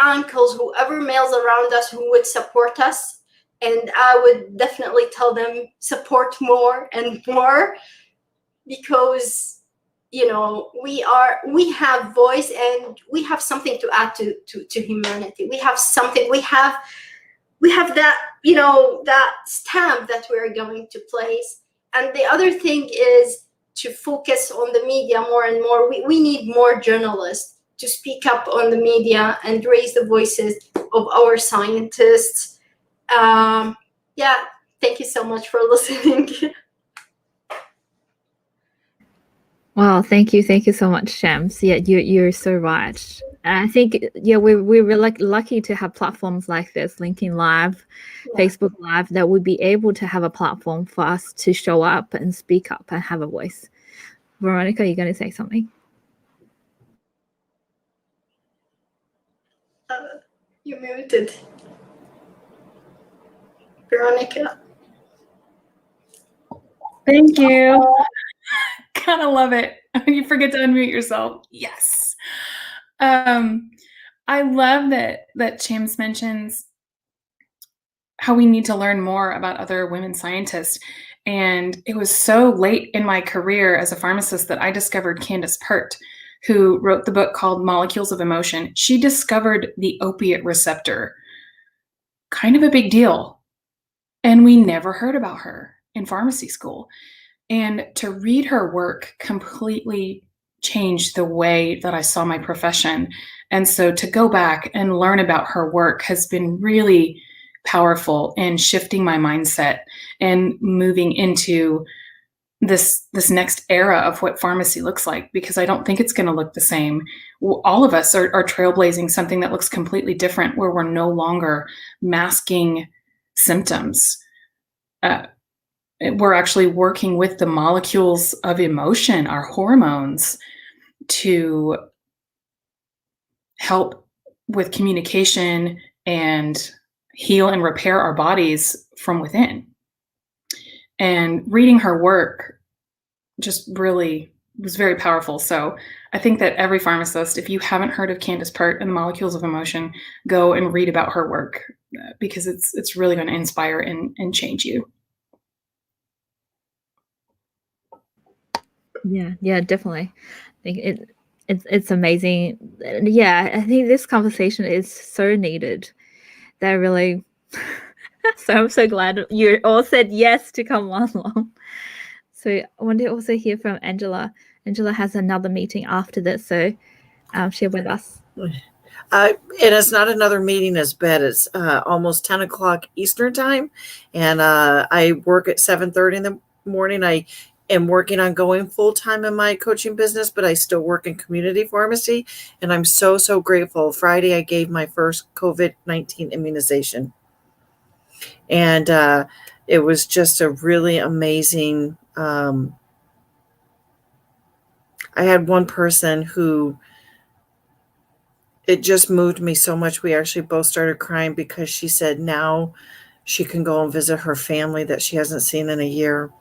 uncles, whoever males around us who would support us. And I would definitely tell them support more and more, because, you know, we have voice and we have something to add to humanity. We have something, we have that, you know, that stamp that we're going to place. And the other thing is to focus on the media more and more. We need more journalists to speak up on the media and raise the voices of our scientists. Yeah, thank you so much for listening. Wow, thank you so much, Shams. Yeah, you're so right. I think we're like lucky to have platforms like this, LinkedIn Live, Facebook Live, that would be able to have a platform for us to show up and speak up and have a voice. Veronica, you're going to say something? You muted. Veronica. Thank you. Kind of love it. You forget to unmute yourself. Yes. I love that James mentions how we need to learn more about other women scientists. And it was so late in my career as a pharmacist that I discovered Candace Pert, who wrote the book called Molecules of Emotion. She discovered the opiate receptor. Kind of a big deal. And we never heard about her in pharmacy school. And to read her work completely changed the way that I saw my profession. And so to go back and learn about her work has been really powerful in shifting my mindset and moving into this next era of what pharmacy looks like, because I don't think it's going to look the same. All of us are trailblazing something that looks completely different, where we're no longer masking symptoms. We're actually working with the molecules of emotion, our hormones, to help with communication and heal and repair our bodies from within. And reading her work just really was very powerful. So I think that every pharmacist, if you haven't heard of Candace Pert and the Molecules of Emotion, go and read about her work, because it's really going to inspire and change you. Yeah, definitely. I think it's amazing. Yeah, I think this conversation is so needed. That really. So I'm so glad you all said yes to come along. So I want to also hear from Angela. Angela has another meeting after this, so share with us. And it's not another meeting as bad. It's almost 10 o'clock Eastern time, and I work at 7:30 in the morning. I am working on going full-time in my coaching business, but I still work in community pharmacy, and I'm so grateful. Friday, I gave my first COVID-19 immunization, and it was just a really amazing. I had one person who, it just moved me so much. We actually both started crying, because she said now she can go and visit her family that she hasn't seen in a year.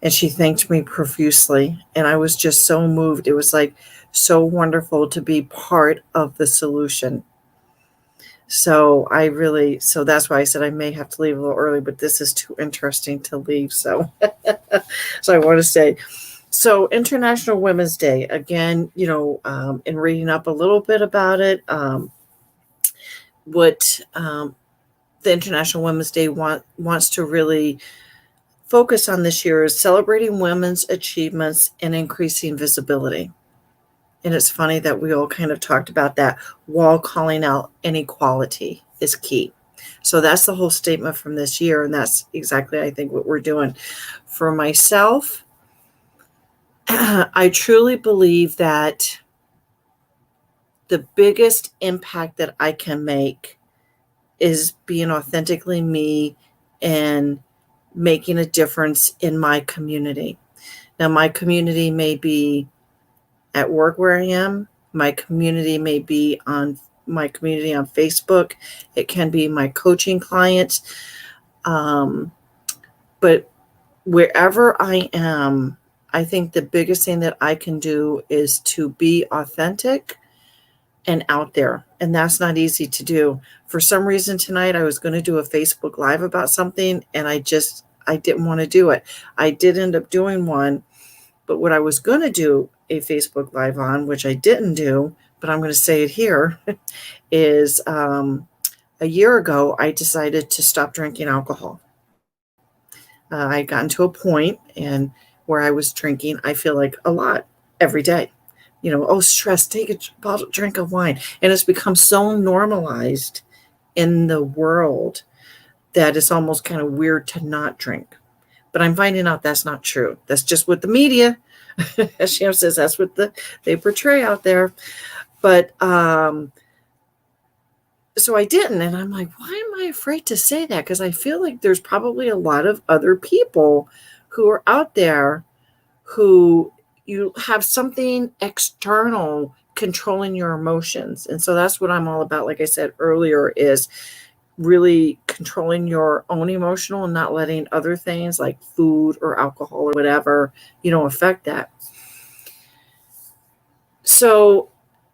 And she thanked me profusely. And I was just so moved. It was like so wonderful to be part of the solution. So that's why I said I may have to leave a little early, but this is too interesting to leave. So, so I want to say, so International Women's Day, again, in reading up a little bit about it, what the International Women's Day wants to really focus on this year is celebrating women's achievements and increasing visibility. And it's funny that we all kind of talked about that, while calling out inequality is key. So that's the whole statement from this year. And that's exactly, I think, what we're doing. For myself, I truly believe that the biggest impact that I can make is being authentically me and making a difference in my community. Now, my community may be at work where I am. My community may be on my community on Facebook. It can be my coaching clients. But wherever I am, I think the biggest thing that I can do is to be authentic and out there. And that's not easy to do. For some reason tonight, I was going to do a Facebook Live about something, and I didn't want to do it. I did end up doing one, but what I was going to do a Facebook Live on, which I didn't do, but I'm going to say it here, is a year ago, I decided to stop drinking alcohol. I had gotten to a point and where I was drinking, I feel like a lot every day. Stress, take a drink of wine. And it's become so normalized in the world that it's almost kind of weird to not drink. But I'm finding out that's not true. That's just what the media, as Shem says, that's what they portray out there. But so I didn't. And I'm like, why am I afraid to say that? Because I feel like there's probably a lot of other people who are out there who you have something external controlling your emotions. And so that's what I'm all about. Like I said earlier, is really controlling your own emotional and not letting other things like food or alcohol or whatever, affect that. So,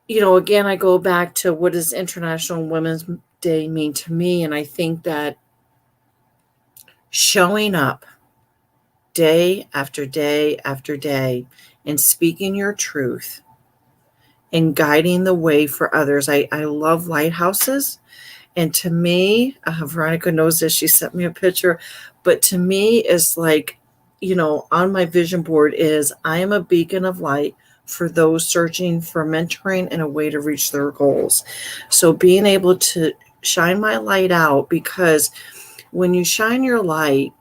again, I go back to what does International Women's Day mean to me? And I think that showing up day after day after day and speaking your truth and guiding the way for others. I love lighthouses. And to me, Veronica knows this, she sent me a picture, but to me it's like, on my vision board is I am a beacon of light for those searching for mentoring and a way to reach their goals. So being able to shine my light out, because when you shine your light,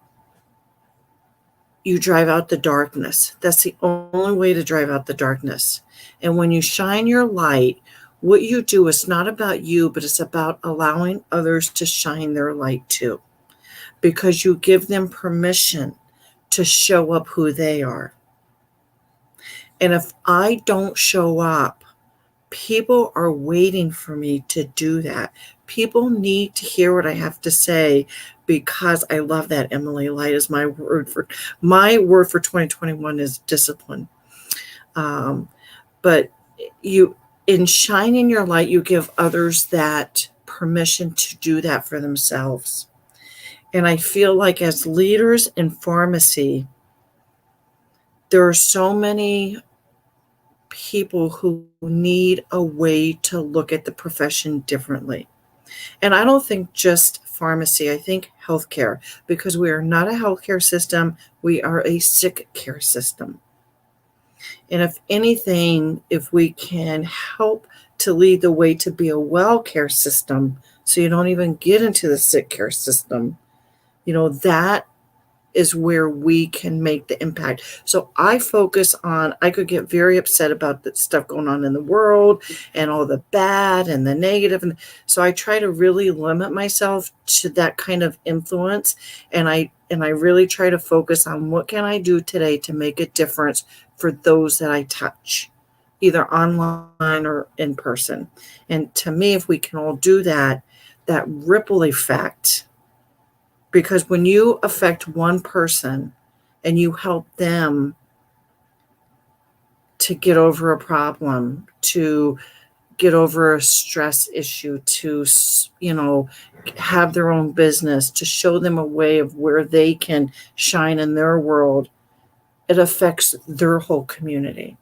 you drive out the darkness. That's the only way to drive out the darkness. And when you shine your light, what you do is not about you, but it's about allowing others to shine their light too, because you give them permission to show up who they are. And if I don't show up, people are waiting for me to do that. People need to hear what I have to say, because I love that. Emily, light is my word for 2021 is discipline. But in shining your light, you give others that permission to do that for themselves. And I feel like as leaders in pharmacy, there are so many people who need a way to look at the profession differently. And I don't think just pharmacy, I think healthcare, because we are not a healthcare system, we are a sick care system. And if anything, if we can help to lead the way to be a well care system, so you don't even get into the sick care system, that is where we can make the impact. So I focus on, I could get very upset about the stuff going on in the world and all the bad and the negative. And so I try to really limit myself to that kind of influence. And I really try to focus on what can I do today to make a difference for those that I touch, either online or in person. And to me, if we can all do that, that ripple effect, because when you affect one person and you help them to get over a problem, to get over a stress issue, to, have their own business, to show them a way of where they can shine in their world, it affects their whole community.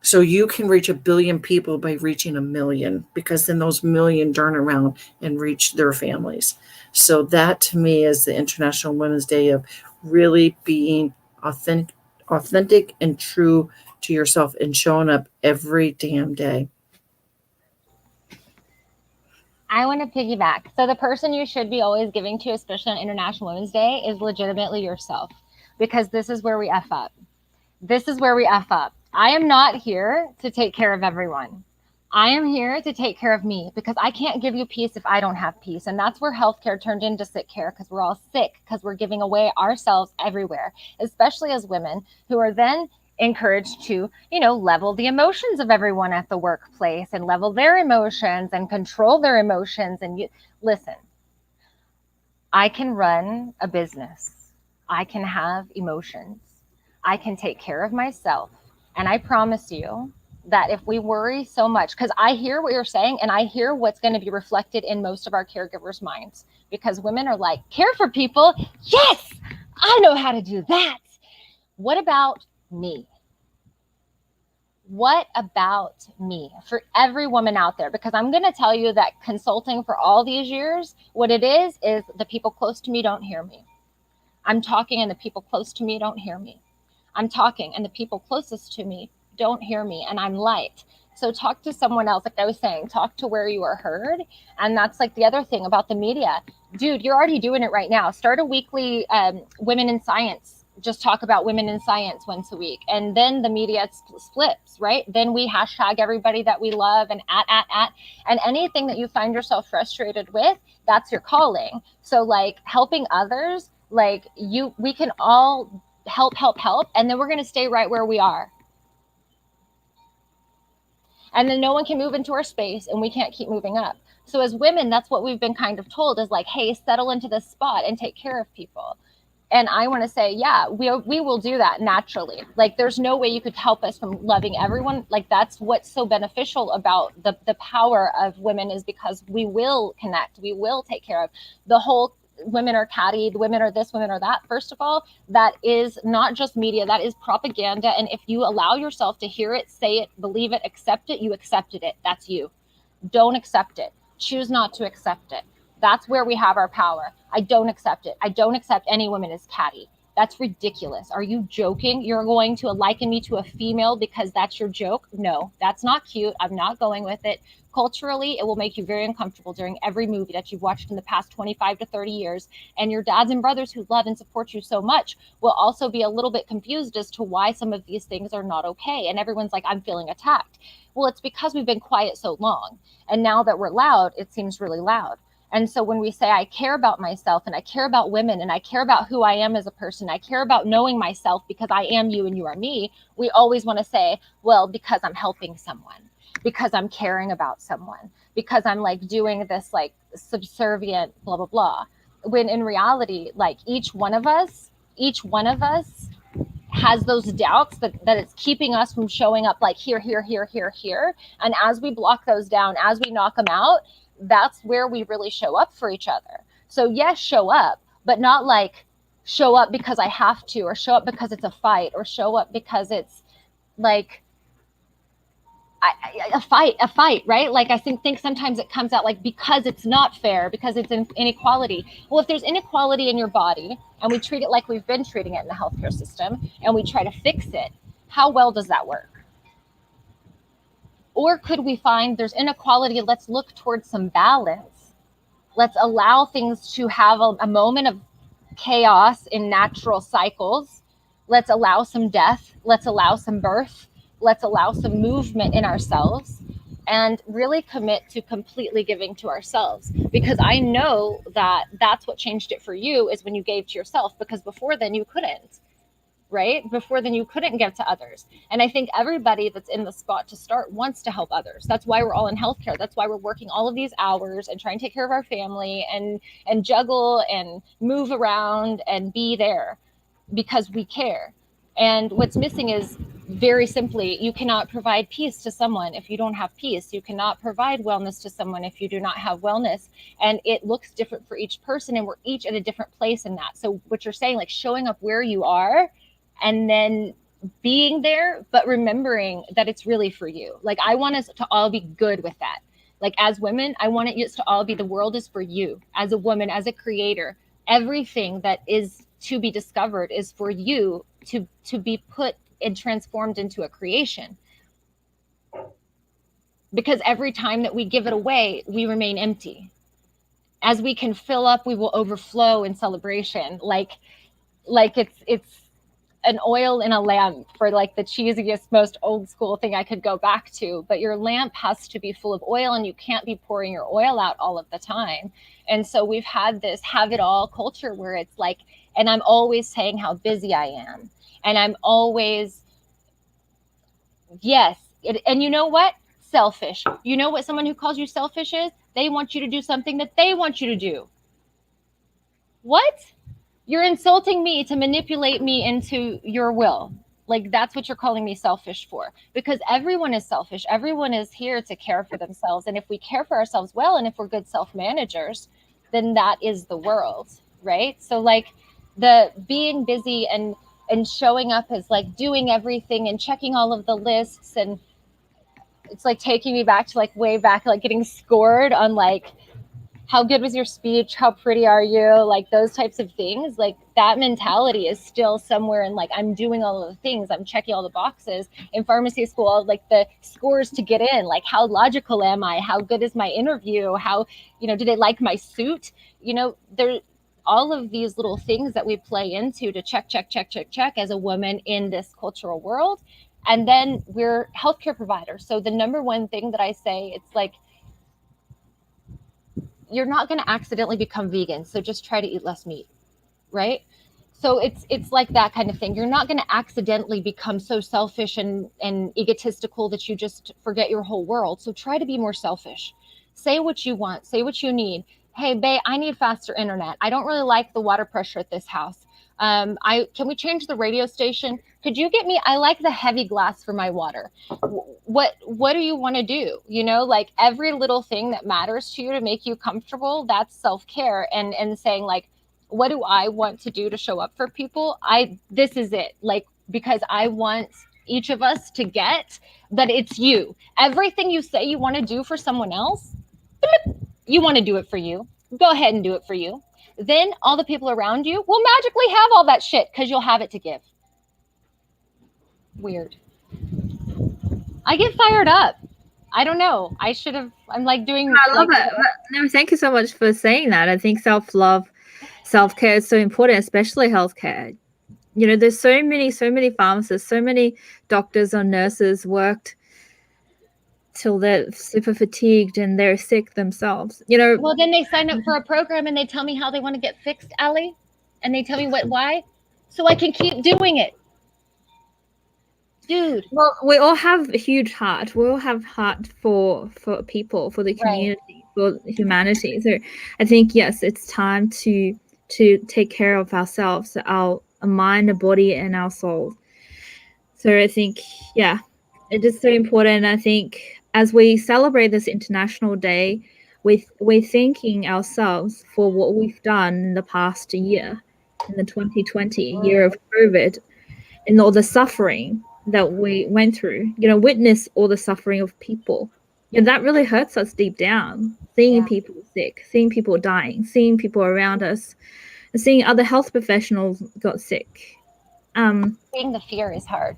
So you can reach 1 billion people by reaching 1 million, because then those 1 million turn around and reach their families. So that to me is the International Women's Day of really being authentic and true to yourself and showing up every damn day. I want to piggyback. So the person you should be always giving to, especially on International Women's Day, is legitimately yourself, because this is where we F up. This is where we F up. I am not here to take care of everyone. I am here to take care of me, because I can't give you peace if I don't have peace. And that's where healthcare turned into sick care, because we're all sick, because we're giving away ourselves everywhere, especially as women who are then encouraged to, level the emotions of everyone at the workplace and level their emotions and control their emotions. And listen, I can run a business. I can have emotions. I can take care of myself. And I promise you that if we worry so much, because I hear what you're saying and I hear what's going to be reflected in most of our caregivers' minds, because women are like, care for people. Yes, I know how to do that. What about me? What about me? For every woman out there, because I'm going to tell you that consulting for all these years, what it is the people close to me don't hear me. I'm talking and the people close to me don't hear me. I'm talking and the people closest to me don't hear me, and I'm light. So talk to someone else. Like I was saying, talk to where you are heard. And that's like the other thing about the media. dude, you're already doing it right now. Start a weekly Women in Science. Just talk about women in science once a week. And then the media splits, right? Then we hashtag everybody that we love and at. And anything that you find yourself frustrated with, that's your calling. So like helping others, like we can all help. And then we're going to stay right where we are. And then no one can move into our space and we can't keep moving up. So as women, that's what we've been kind of told is like, hey, settle into this spot and take care of people. And I want to say, yeah, we will do that naturally. Like there's no way you could help us from loving everyone. Like that's what's so beneficial about the power of women is because we will connect, we will take care of the whole women are catty, the women are this, women are that. First of all, that is not just media, that is propaganda. And if you allow yourself to hear it, say it, believe it, accept it, you accepted it. That's you. Don't accept it. Choose not to accept it. That's where we have our power. I don't accept it. I don't accept any woman as catty. That's ridiculous. Are you joking? You're going to liken me to a female because that's your joke? No, that's not cute. I'm not going with it. Culturally, it will make you very uncomfortable during every movie that you've watched in the past 25 to 30 years. And your dads and brothers who love and support you so much will also be a little bit confused as to why some of these things are not okay. And everyone's like, I'm feeling attacked. Well, it's because we've been quiet so long. And now that we're loud, it seems really loud. And so when we say, I care about myself and I care about women and I care about who I am as a person, I care about knowing myself because I am you and you are me, we always want to say, well, because I'm helping someone, because I'm caring about someone, because I'm like doing this like subservient, blah, blah, blah. When in reality, like each one of us has those doubts that it's keeping us from showing up like here. And as we block those down, as we knock them out, that's where we really show up for each other. So yes, show up, but not like show up because I have to, or show up because it's a fight, or show up because it's like a fight, right? Like I think sometimes it comes out like because it's not fair, because it's inequality. Well, if there's inequality in your body and we treat it like we've been treating it in the healthcare system and we try to fix it, how well does that work? Or could we find there's inequality, let's look towards some balance. Let's allow things to have a moment of chaos in natural cycles. Let's allow some death. Let's allow some birth. Let's allow some movement in ourselves and really commit to completely giving to ourselves. Because I know that that's what changed it for you is when you gave to yourself, because before then you couldn't. Right? Before then you couldn't give to others. And I think everybody that's in the spot to start wants to help others. That's why we're all in healthcare. That's why we're working all of these hours and trying to take care of our family and juggle and move around and be there because we care. And what's missing is very simply, you cannot provide peace to someone if you don't have peace. You cannot provide wellness to someone if you do not have wellness. And it looks different for each person, and we're each at a different place in that. So what you're saying, like showing up where you are and then being there, but remembering that it's really for you. Like I want us to all be good with that. Like as women, I want it to all be the world is for you. As a woman, as a creator, everything that is to be discovered is for you to be put and transformed into a creation. Because every time that we give it away, we remain empty. As we can fill up, we will overflow in celebration. Like it's an oil in a lamp, for like the cheesiest, most old school thing I could go back to. But your lamp has to be full of oil, and you can't be pouring your oil out all of the time. And so we've had this have it all culture where it's like, and I'm always saying how busy I am. And I'm always, yes. And you know what? Selfish. You know what someone who calls you selfish is? They want you to do something that they want you to do. What? You're insulting me to manipulate me into your will. Like that's what you're calling me selfish for, because everyone is selfish. Everyone is here to care for themselves. And if we care for ourselves well, and if we're good self-managers, then that is the world, right? So like the being busy and showing up as like doing everything and checking all of the lists, and it's like taking me back to like way back, like getting scored on like how good was your speech? How pretty are you? Like those types of things, like that mentality is still somewhere in like, I'm doing all of the things, I'm checking all the boxes in pharmacy school, like the scores to get in, like how logical am I? How good is my interview? How, do they like my suit? There, all of these little things that we play into to check as a woman in this cultural world. And then we're healthcare providers. So the number one thing that I say, it's like, you're not going to accidentally become vegan, so just try to eat less meat, right? So it's like that kind of thing. You're not going to accidentally become so selfish and egotistical that you just forget your whole world. So try to be more selfish. Say what you want, say what you need. Hey, babe, I need faster internet. I don't really like the water pressure at this house. Can we change the radio station? Could you get me, I like the heavy glass for my water. What do you want to do? Like every little thing that matters to you to make you comfortable, that's self-care. And saying like, what do I want to do to show up for people? This is it. Like, because I want each of us to get that it's you. Everything you say you want to do for someone else, you want to do it for you. Go ahead and do it for you. Then all the people around you will magically have all that shit because you'll have it to give. Weird. I get fired up. I don't know. I'm like doing. I love it. No, thank you so much for saying that. I think self-love, self-care is so important, especially healthcare. There's so many pharmacists, so many doctors or nurses worked till they're super fatigued and they're sick themselves. Well, then they sign up for a program and they tell me how they want to get fixed, Ellie, and they tell me why, so I can keep doing it. Dude. Well, we all have a huge heart. We all have heart for people, for the community, right, for humanity. So I think, yes, it's time to take care of ourselves, our mind, our body, and our soul. So I think, yeah, it is so important. I think as we celebrate this International Day, we're thanking ourselves for what we've done in the past year, in the 2020 year of COVID, and all the suffering that we went through, witness all the suffering of people. And that really hurts us deep down, seeing people sick, seeing people dying, seeing people around us, and seeing other health professionals got sick. Seeing the fear is hard.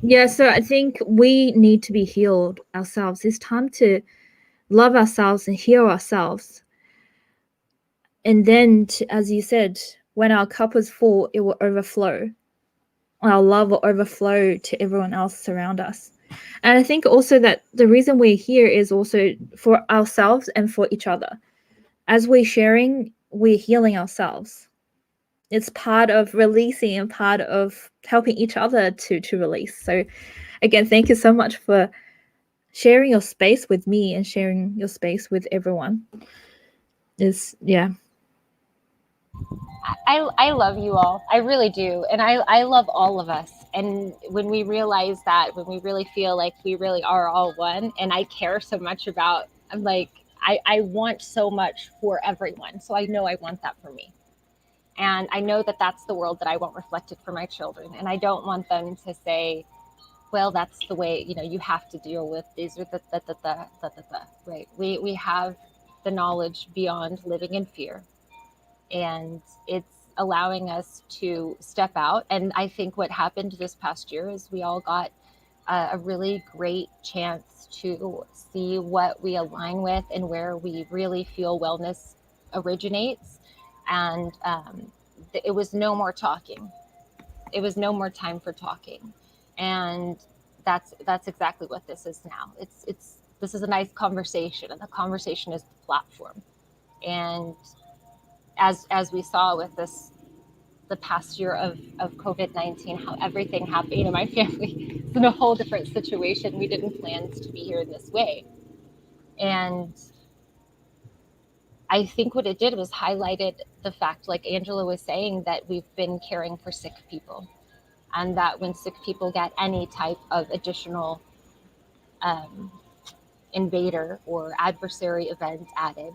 Yeah, so I think we need to be healed ourselves. It's time to love ourselves and heal ourselves. And then, as you said, when our cup is full, it will overflow. Our love will overflow to everyone else around us. And I think also that the reason we're here is also for ourselves and for each other. As we're sharing, we're healing ourselves. It's part of releasing and part of helping each other to release. So again, thank you so much for sharing your space with me and sharing your space with everyone. I love you all. I really do. And I love all of us. And when we realize that, when we really feel like we really are all one, and I care so much about, I'm like, I want so much for everyone. So I know I want that for me. And I know that that's the world that I want reflected for my children. And I don't want them to say, well, that's the way, you have to deal with these, right? We have the knowledge beyond living in fear. And it's allowing us to step out. And I think what happened this past year is we all got a really great chance to see what we align with and where we really feel wellness originates. And it was no more talking. It was no more time for talking. And that's exactly what this is now. This is a nice conversation, and the conversation is the platform. And as we saw with the past year of COVID-19, how everything happened, my family is in a whole different situation. We didn't plan to be here in this way. And I think what it did was highlighted the fact, like Angela was saying, that we've been caring for sick people, and that when sick people get any type of additional invader or adversary event added,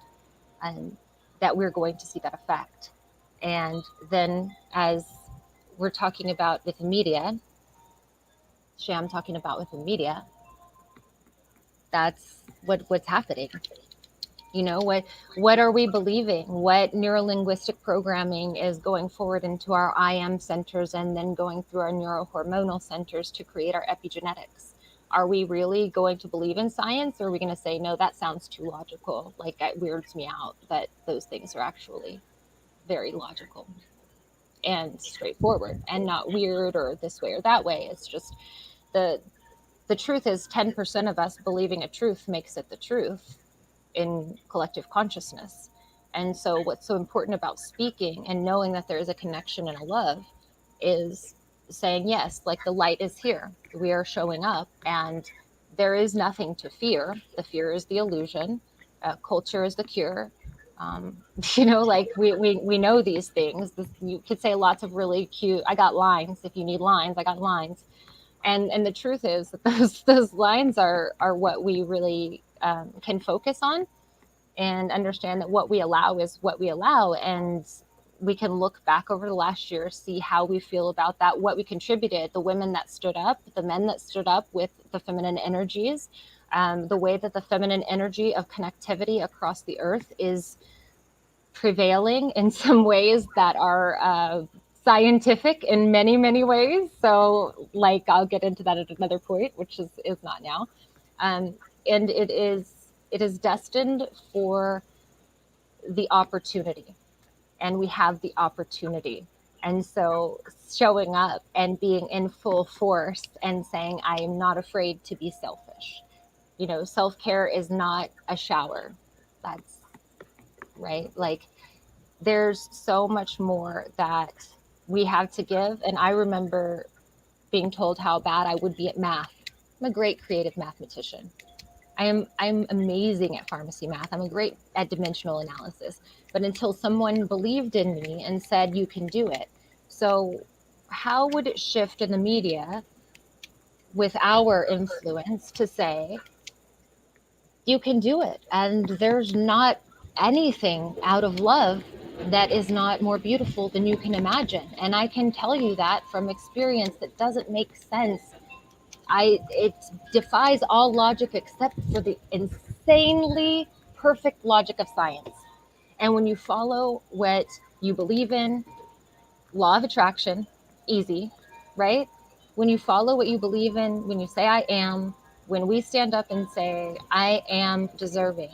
that we're going to see that effect. And then as we're talking about with the media, Sham talking about with the media, that's what's happening. You know, what are we believing? What neurolinguistic programming is going forward into our IM centers and then going through our neurohormonal centers to create our epigenetics? Are we really going to believe in science, or are we going to say, no, that sounds too logical? Like, it weirds me out that those things are actually very logical and straightforward and not weird or this way or that way. It's just the truth is 10% of us believing a truth makes it the truth in collective consciousness. And so what's so important about speaking and knowing that there is a connection and a love is saying, yes, like the light is here. We are showing up and there is nothing to fear. The fear is the illusion. Culture is the cure. You know, like we know these things. You could say lots of really cute, I got lines. If you need lines, I got lines. And the truth is that those lines are what we really can focus on and understand that what we allow is what we allow. And we can look back over the last year, see how we feel about that, what we contributed, the women that stood up, the men that stood up with the feminine energies, the way that the feminine energy of connectivity across the earth is prevailing in some ways that are scientific in many, many ways. So like, I'll get into that at another point, which is not now. And it is destined for the opportunity, and we have the opportunity. And so showing up and being in full force and saying, I am not afraid to be selfish. You know, self-care is not a shower. That's right. Like, there's so much more that we have to give. And I remember being told how bad I would be at math. I'm a great creative mathematician. I'm amazing at pharmacy math. I'm great at dimensional analysis. But until someone believed in me and said, you can do it. So how would it shift in the media with our influence to say, you can do it? And there's not anything out of love that is not more beautiful than you can imagine. And I can tell you that from experience. That doesn't make sense. It defies all logic except for the insanely perfect logic of science. And when you follow what you believe in, law of attraction, easy, right? When you follow what you believe in, when you say I am, when we stand up and say I am deserving,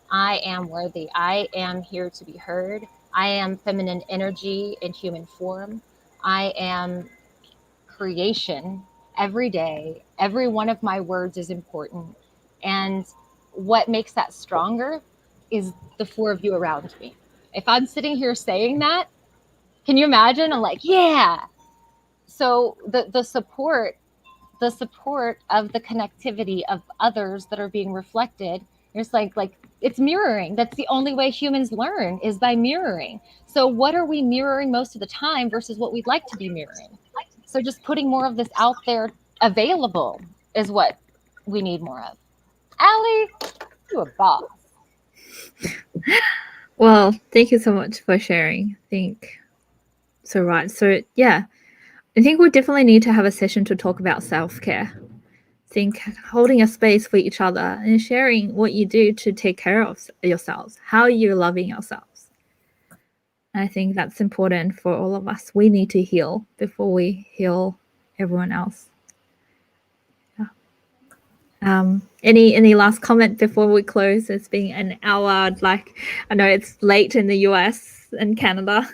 I am worthy, I am here to be heard, I am feminine energy in human form, I am creation every day, every one of my words is important. And what makes that stronger is the four of you around me. If I'm sitting here saying that, can you imagine? I'm like, yeah. So the support of the connectivity of others that are being reflected, it's like it's mirroring. That's the only way humans learn, is by mirroring. So what are we mirroring most of the time versus what we'd like to be mirroring? So just putting more of this out there available is what we need more of. Allie, you a boss. Well, thank you so much for sharing. I think so, right. So yeah, I think we definitely need to have a session to talk about self-care. I think holding a space for each other and sharing what you do to take care of yourselves, how you're loving yourselves. I think that's important for all of us. We need to heal before we heal everyone else. Yeah. Any last comment before we close? It's been an hour. Like, I know it's late in the US and Canada.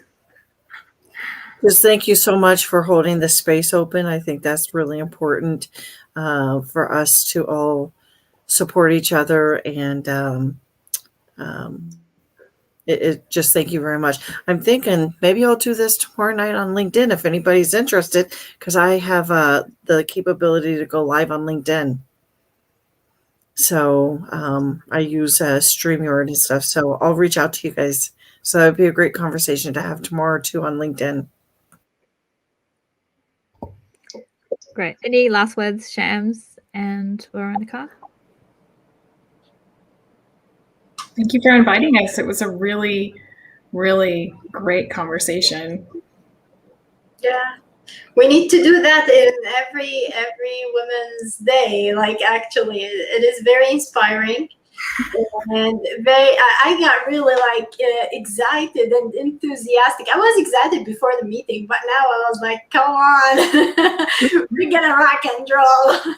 Just thank you so much for holding the space open. I think that's really important for us to all support each other, and just thank you very much. I'm thinking maybe I'll do this tomorrow night on LinkedIn if anybody's interested, because I have the capability to go live on LinkedIn. So I use StreamYard and stuff. So I'll reach out to you guys. So that'd be a great conversation to have tomorrow too on LinkedIn. Great. Any last words, Shams and Veronica? Thank you for inviting us. It was a really, really great conversation. Yeah, we need to do that in every Women's Day. Like, actually, it is very inspiring. And I got really like excited and enthusiastic. I was excited before the meeting, but now I was like, come on, we're gonna rock and roll.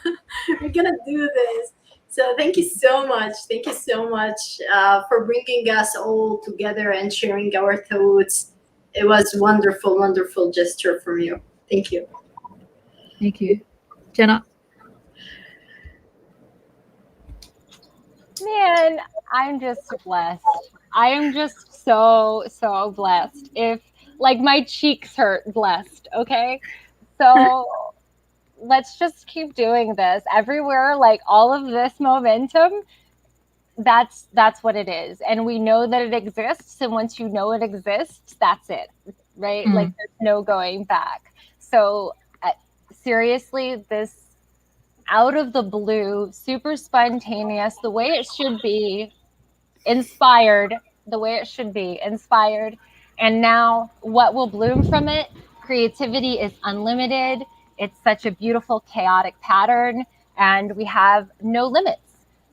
We're gonna do this. So thank you so much. Thank you so much for bringing us all together and sharing our thoughts. It was wonderful, wonderful gesture from you. Thank you. Thank you. Jenna? Man, I'm just blessed. I am just so blessed. If like my cheeks hurt blessed, okay? So let's just keep doing this everywhere, like all of this momentum. That's what it is. And we know that it exists, and once you know it exists, that's it. Right? Like there's no going back. So seriously, this out of the blue, super spontaneous, the way it should be, inspired, the way it should be, inspired. And now what will bloom from it? Creativity is unlimited. It's such a beautiful, chaotic pattern, and we have no limits.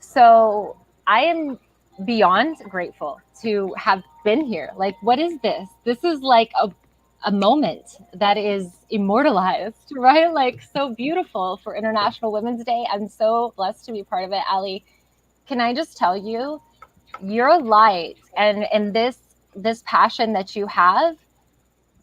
So I am beyond grateful to have been here. Like, what is this? This is like a moment that is immortalized, right? Like, so beautiful for International Women's Day. I'm so blessed to be part of it. Ali, can I just tell you, your light and this passion that you have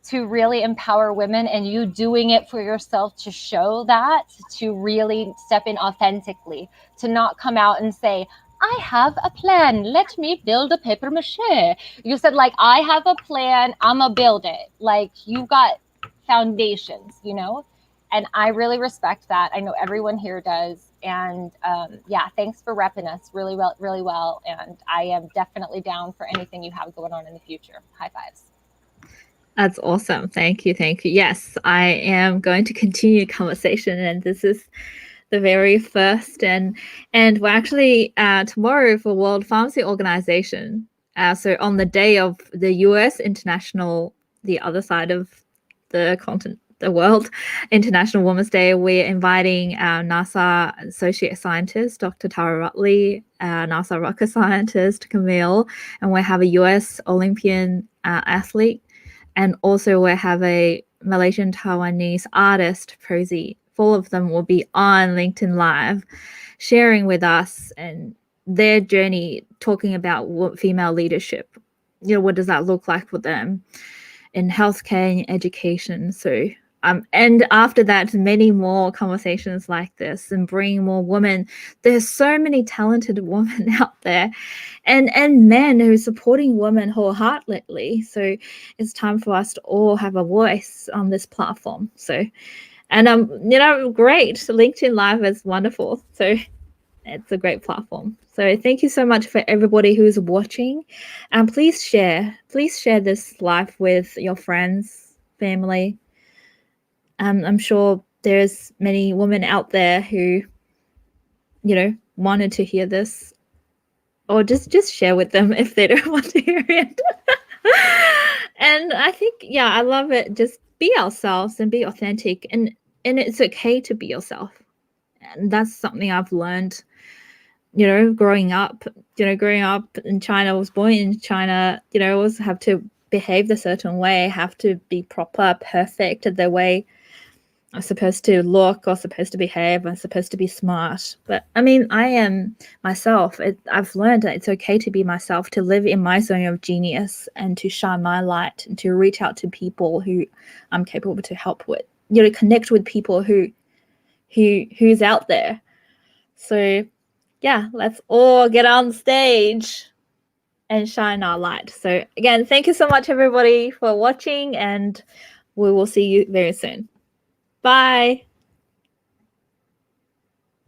to really empower women, and you doing it for yourself to show that, to really step in authentically, to not come out and say, I have a plan, let me build a paper mache. You said, like, I have a plan, I'ma build it. Like, you got foundations, you know? And I really respect that. I know everyone here does. And yeah, thanks for repping us really well. And I am definitely down for anything you have going on in the future. High fives. That's awesome. Thank you. Thank you. Yes, I am going to continue the conversation, and this is the very first. And we're actually tomorrow for World Pharmacy Organization. So on the day of the US International, the other side of the continent, the World International Women's Day, we're inviting NASA Associate Scientist, Dr. Tara Rutley, NASA rocket scientist, Camille, and we have a US Olympian athlete. And also we have a Malaysian Taiwanese artist, Prosy. All of them will be on LinkedIn Live, sharing with us and their journey, talking about what female leadership, you know, what does that look like for them in healthcare and education. So and after that, many more conversations like this, and bring more women. There's so many talented women out there, and men who are supporting women wholeheartedly. So it's time for us to all have a voice on this platform. So, and you know, great. LinkedIn Live is wonderful. So it's a great platform. So thank you so much for everybody who's watching, and please share this live with your friends, family. I'm sure there's many women out there who, you know, wanted to hear this, or just share with them if they don't want to hear it. And I think, yeah, I love it. Just be ourselves and be authentic, and it's okay to be yourself. And that's something I've learned, you know, growing up in China. I was born in China, you know, I always have to behave a certain way, have to be proper, perfect the way I'm supposed to look or supposed to behave. I'm supposed to be smart. But I mean, I am myself. I've learned that it's okay to be myself, to live in my zone of genius, and to shine my light, and to reach out to people who I'm capable to help with, you know, connect with people who's out there. So yeah, let's all get on stage and shine our light. So again, thank you so much everybody for watching, and we will see you very soon. Bye.